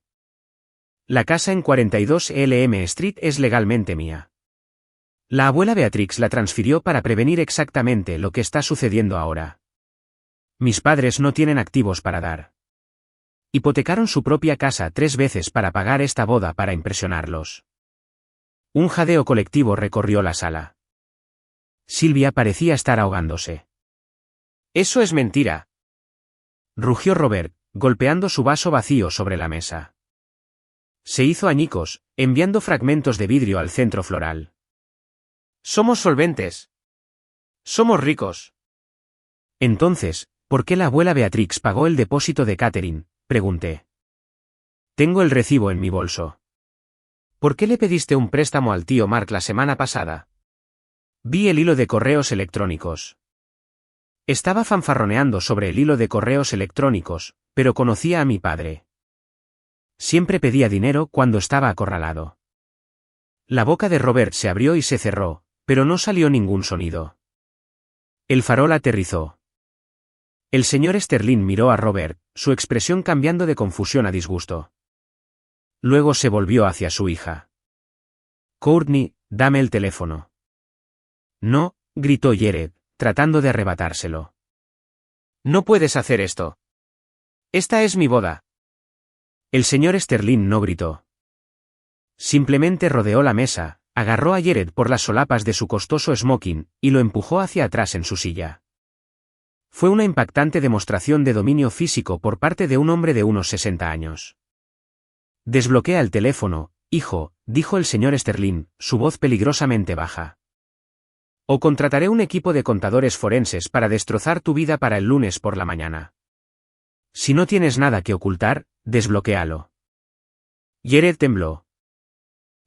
La casa en 42 Elm Street es legalmente mía. La abuela Beatrix la transfirió para prevenir exactamente lo que está sucediendo ahora. Mis padres no tienen activos para dar. Hipotecaron su propia casa 3 veces para pagar esta boda para impresionarlos. Un jadeo colectivo recorrió la sala. Silvia parecía estar ahogándose. Eso es mentira. Rugió Robert, golpeando su vaso vacío sobre la mesa. Se hizo añicos, enviando fragmentos de vidrio al centro floral. Somos solventes. Somos ricos. Entonces, ¿por qué la abuela Beatrix pagó el depósito de Catherine?, pregunté. Tengo el recibo en mi bolso. ¿Por qué le pediste un préstamo al tío Mark la semana pasada? Vi el hilo de correos electrónicos. Estaba fanfarroneando sobre el hilo de correos electrónicos, pero conocía a mi padre. Siempre pedía dinero cuando estaba acorralado. La boca de Robert se abrió y se cerró, pero no salió ningún sonido. El farol aterrizó. El señor Sterling miró a Robert, su expresión cambiando de confusión a disgusto. Luego se volvió hacia su hija. Courtney, dame el teléfono. No, gritó Jared, tratando de arrebatárselo. No puedes hacer esto. Esta es mi boda. El señor Sterling no gritó. Simplemente rodeó la mesa, agarró a Jared por las solapas de su costoso smoking, y lo empujó hacia atrás en su silla. Fue una impactante demostración de dominio físico por parte de un hombre de unos 60 años. Desbloquea el teléfono, hijo, dijo el señor Sterling, su voz peligrosamente baja. O contrataré un equipo de contadores forenses para destrozar tu vida para el lunes por la mañana. Si no tienes nada que ocultar, desbloquéalo. Jared tembló.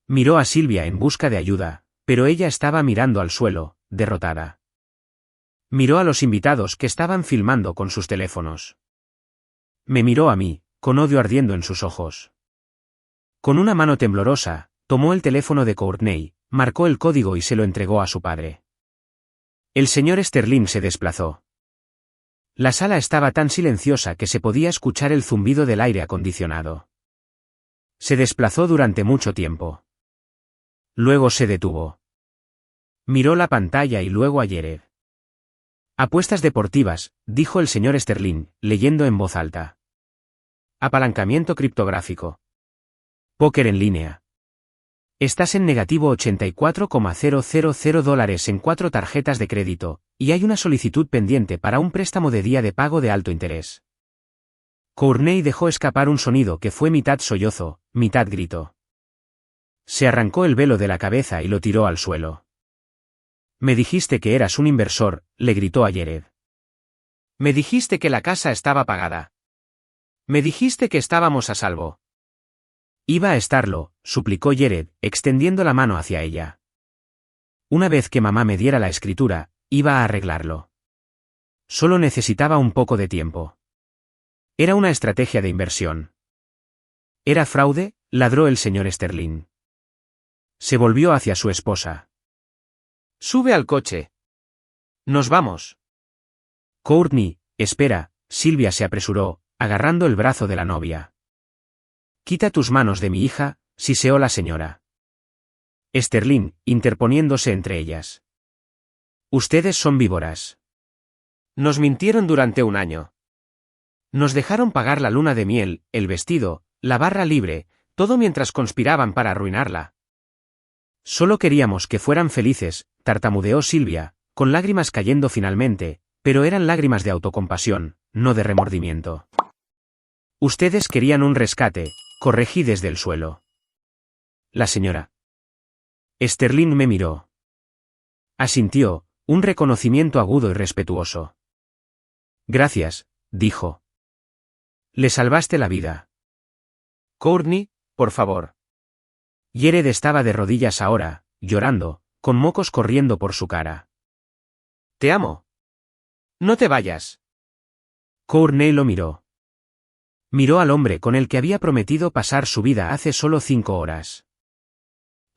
Miró a Silvia en busca de ayuda, pero ella estaba mirando al suelo, derrotada. Miró a los invitados que estaban filmando con sus teléfonos. Me miró a mí, con odio ardiendo en sus ojos. Con una mano temblorosa, tomó el teléfono de Courtney, marcó el código y se lo entregó a su padre. El señor Sterling se desplazó. La sala estaba tan silenciosa que se podía escuchar el zumbido del aire acondicionado. Se desplazó durante mucho tiempo. Luego se detuvo. Miró la pantalla y luego a Jared. Apuestas deportivas, dijo el señor Sterling, leyendo en voz alta. Apalancamiento criptográfico. Póker en línea. Estás en negativo $84,000 en 4 tarjetas de crédito, y hay una solicitud pendiente para un préstamo de día de pago de alto interés. Courtney dejó escapar un sonido que fue mitad sollozo, mitad grito. Se arrancó el velo de la cabeza y lo tiró al suelo. Me dijiste que eras un inversor, le gritó a Jared. Me dijiste que la casa estaba pagada. Me dijiste que estábamos a salvo. Iba a estarlo, suplicó Jared, extendiendo la mano hacia ella. Una vez que mamá me diera la escritura, iba a arreglarlo. Solo necesitaba un poco de tiempo. Era una estrategia de inversión. ¿Era fraude?, ladró el señor Sterling. Se volvió hacia su esposa. Sube al coche. Nos vamos. Courtney, espera, Silvia se apresuró, agarrando el brazo de la novia. Quita tus manos de mi hija, siseó la señora Sterling, interponiéndose entre ellas. Ustedes son víboras. Nos mintieron durante un año. Nos dejaron pagar la luna de miel, el vestido, la barra libre, todo mientras conspiraban para arruinarla. Solo queríamos que fueran felices, tartamudeó Silvia, con lágrimas cayendo finalmente, pero eran lágrimas de autocompasión, no de remordimiento. Ustedes querían un rescate, corregí desde el suelo. la señora Sterling me miró. Asintió, un reconocimiento agudo y respetuoso. Gracias, dijo. Le salvaste la vida. Courtney, por favor. Jared estaba de rodillas ahora, llorando, con mocos corriendo por su cara. Te amo. No te vayas. Courtney lo miró. Miró al hombre con el que había prometido pasar su vida hace solo 5 horas.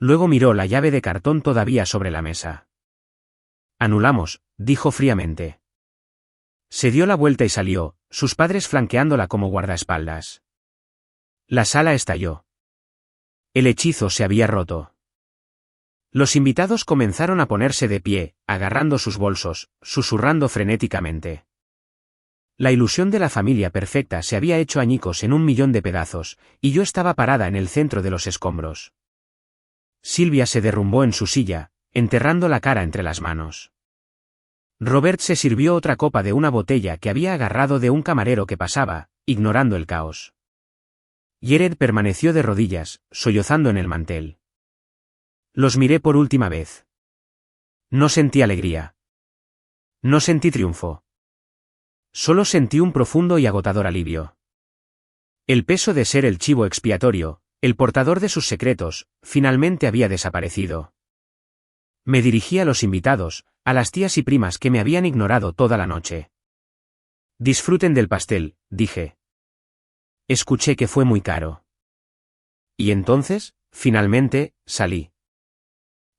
Luego miró la llave de cartón todavía sobre la mesa. Anulamos, dijo fríamente. Se dio la vuelta y salió, sus padres flanqueándola como guardaespaldas. La sala estalló. El hechizo se había roto. Los invitados comenzaron a ponerse de pie, agarrando sus bolsos, susurrando frenéticamente. La ilusión de la familia perfecta se había hecho añicos en 1.000.000 de pedazos, y yo estaba parada en el centro de los escombros. Sylvia se derrumbó en su silla, enterrando la cara entre las manos. Robert se sirvió otra copa de una botella que había agarrado de un camarero que pasaba, ignorando el caos. Jared permaneció de rodillas, sollozando en el mantel. Los miré por última vez. No sentí alegría. No sentí triunfo. Solo sentí un profundo y agotador alivio. El peso de ser el chivo expiatorio, el portador de sus secretos, finalmente había desaparecido. Me dirigí a los invitados, a las tías y primas que me habían ignorado toda la noche. Disfruten del pastel, dije. Escuché que fue muy caro. Y entonces, finalmente, salí.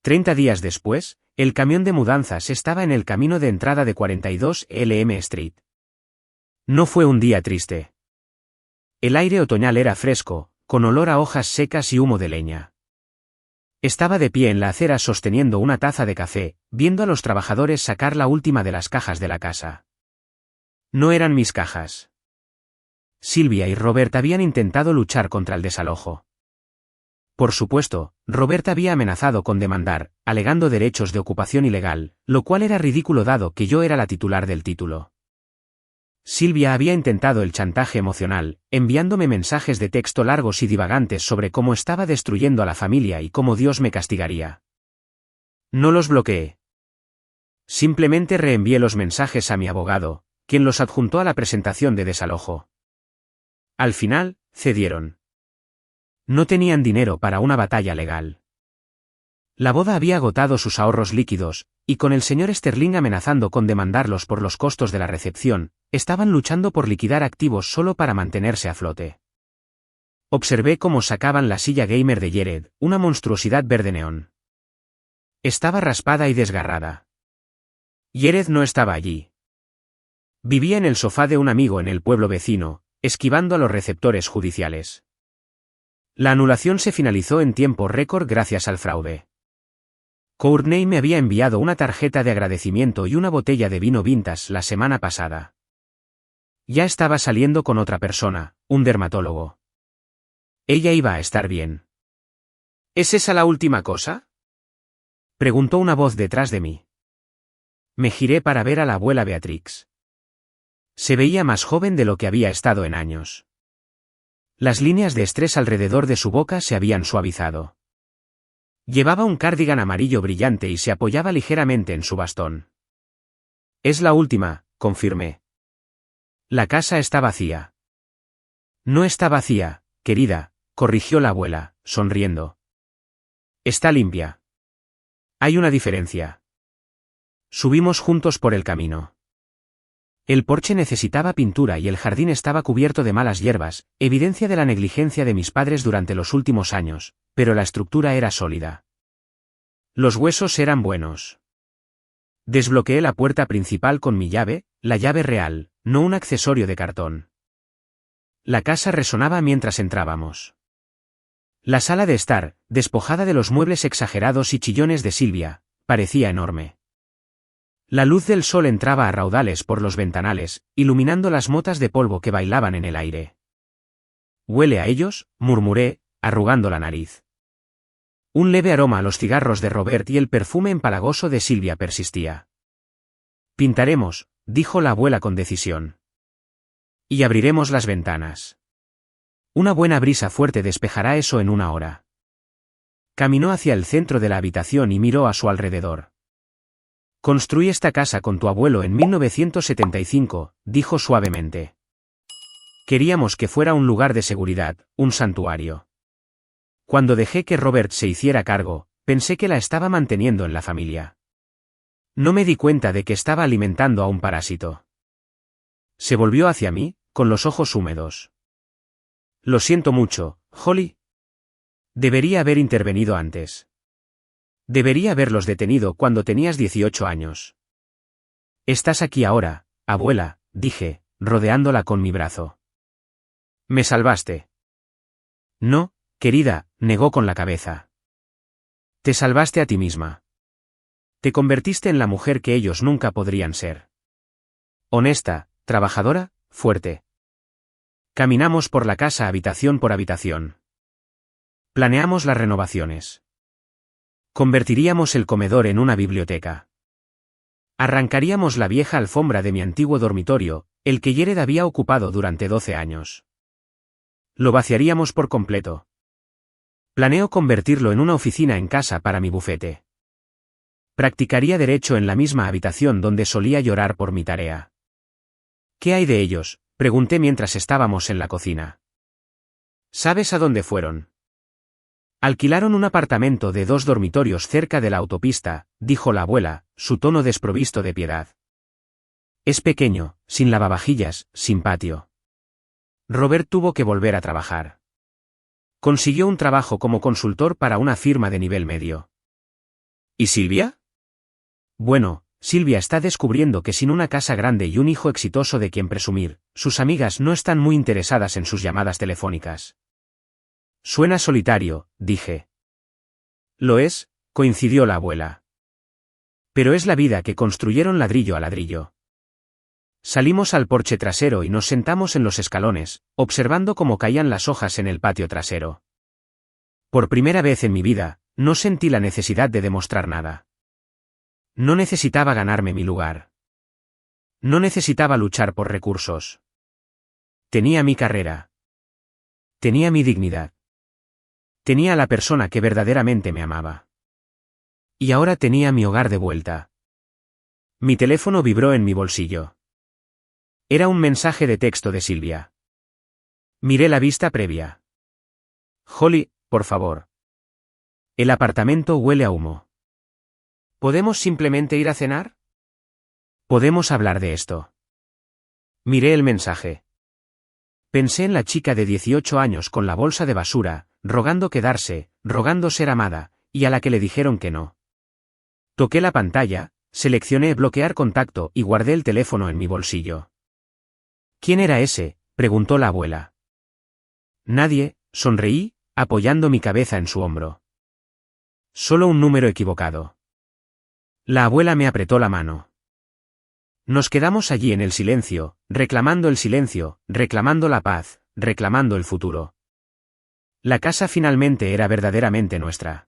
30 días después, el camión de mudanzas estaba en el camino de entrada de 42 Elm Street. No fue un día triste. El aire otoñal era fresco, con olor a hojas secas y humo de leña. Estaba de pie en la acera sosteniendo una taza de café, viendo a los trabajadores sacar la última de las cajas de la casa. No eran mis cajas. Sylvia y Robert habían intentado luchar contra el desalojo. Por supuesto, Robert había amenazado con demandar, alegando derechos de ocupación ilegal, lo cual era ridículo dado que yo era la titular del título. Sylvia había intentado el chantaje emocional, enviándome mensajes de texto largos y divagantes sobre cómo estaba destruyendo a la familia y cómo Dios me castigaría. No los bloqueé. Simplemente reenvié los mensajes a mi abogado, quien los adjuntó a la presentación de desalojo. Al final, cedieron. No tenían dinero para una batalla legal. La boda había agotado sus ahorros líquidos, y con el señor Sterling amenazando con demandarlos por los costos de la recepción, estaban luchando por liquidar activos solo para mantenerse a flote. Observé cómo sacaban la silla gamer de Jared, una monstruosidad verde neón. Estaba raspada y desgarrada. Jared no estaba allí. Vivía en el sofá de un amigo en el pueblo vecino, esquivando a los receptores judiciales. La anulación se finalizó en tiempo récord gracias al fraude. Courtney me había enviado una tarjeta de agradecimiento y una botella de vino vintage la semana pasada. Ya estaba saliendo con otra persona, un dermatólogo. Ella iba a estar bien. ¿Es esa la última cosa?, preguntó una voz detrás de mí. Me giré para ver a la abuela Beatrix. Se veía más joven de lo que había estado en años. Las líneas de estrés alrededor de su boca se habían suavizado. Llevaba un cardigan amarillo brillante y se apoyaba ligeramente en su bastón. Es la última, confirmé. La casa está vacía. No está vacía, querida, corrigió la abuela, sonriendo. Está limpia. Hay una diferencia. Subimos juntos por el camino. El porche necesitaba pintura y el jardín estaba cubierto de malas hierbas, evidencia de la negligencia de mis padres durante los últimos años, pero la estructura era sólida. Los huesos eran buenos. Desbloqueé la puerta principal con mi llave, la llave real, no un accesorio de cartón. La casa resonaba mientras entrábamos. La sala de estar, despojada de los muebles exagerados y chillones de Sylvia, parecía enorme. La luz del sol entraba a raudales por los ventanales, iluminando las motas de polvo que bailaban en el aire. «Huele a ellos», murmuré, arrugando la nariz. Un leve aroma a los cigarros de Robert y el perfume empalagoso de Sylvia persistía. «Pintaremos», dijo la abuela con decisión. «Y abriremos las ventanas. Una buena brisa fuerte despejará eso en 1 hora». Caminó hacia el centro de la habitación y miró a su alrededor. Construí esta casa con tu abuelo en 1975, dijo suavemente. Queríamos que fuera un lugar de seguridad, un santuario. Cuando dejé que Robert se hiciera cargo, pensé que la estaba manteniendo en la familia. No me di cuenta de que estaba alimentando a un parásito. Se volvió hacia mí, con los ojos húmedos. Lo siento mucho, Holly. Debería haber intervenido antes. Debería haberlos detenido cuando tenías 18 años. Estás aquí ahora, abuela, dije, rodeándola con mi brazo. Me salvaste. No, querida, negó con la cabeza. Te salvaste a ti misma. Te convertiste en la mujer que ellos nunca podrían ser. Honesta, trabajadora, fuerte. Caminamos por la casa habitación por habitación. Planeamos las renovaciones. Convertiríamos el comedor en una biblioteca. Arrancaríamos la vieja alfombra de mi antiguo dormitorio, el que Jared había ocupado durante 12 años. Lo vaciaríamos por completo. Planeo convertirlo en una oficina en casa para mi bufete. Practicaría derecho en la misma habitación donde solía llorar por mi tarea. ¿Qué hay de ellos?, pregunté mientras estábamos en la cocina. ¿Sabes a dónde fueron? Alquilaron un apartamento de 2 dormitorios cerca de la autopista, dijo la abuela, su tono desprovisto de piedad. Es pequeño, sin lavavajillas, sin patio. Robert tuvo que volver a trabajar. Consiguió un trabajo como consultor para una firma de nivel medio. ¿Y Silvia? Bueno, Silvia está descubriendo que sin una casa grande y un hijo exitoso de quien presumir, sus amigas no están muy interesadas en sus llamadas telefónicas. Suena solitario, dije. Lo es, coincidió la abuela. Pero es la vida que construyeron ladrillo a ladrillo. Salimos al porche trasero y nos sentamos en los escalones, observando cómo caían las hojas en el patio trasero. Por primera vez en mi vida, no sentí la necesidad de demostrar nada. No necesitaba ganarme mi lugar. No necesitaba luchar por recursos. Tenía mi carrera. Tenía mi dignidad. Tenía a la persona que verdaderamente me amaba. Y ahora tenía mi hogar de vuelta. Mi teléfono vibró en mi bolsillo. Era un mensaje de texto de Silvia. Miré la vista previa. Holly, por favor. El apartamento huele a humo. ¿Podemos simplemente ir a cenar? Podemos hablar de esto. Miré el mensaje. Pensé en la chica de 18 años con la bolsa de basura, rogando quedarse, rogando ser amada, y a la que le dijeron que no. Toqué la pantalla, seleccioné bloquear contacto y guardé el teléfono en mi bolsillo. ¿Quién era ese?, preguntó la abuela. Nadie, sonreí, apoyando mi cabeza en su hombro. Solo un número equivocado. La abuela me apretó la mano. Nos quedamos allí en el silencio, reclamando el silencio, reclamando la paz, reclamando el futuro. La casa finalmente era verdaderamente nuestra.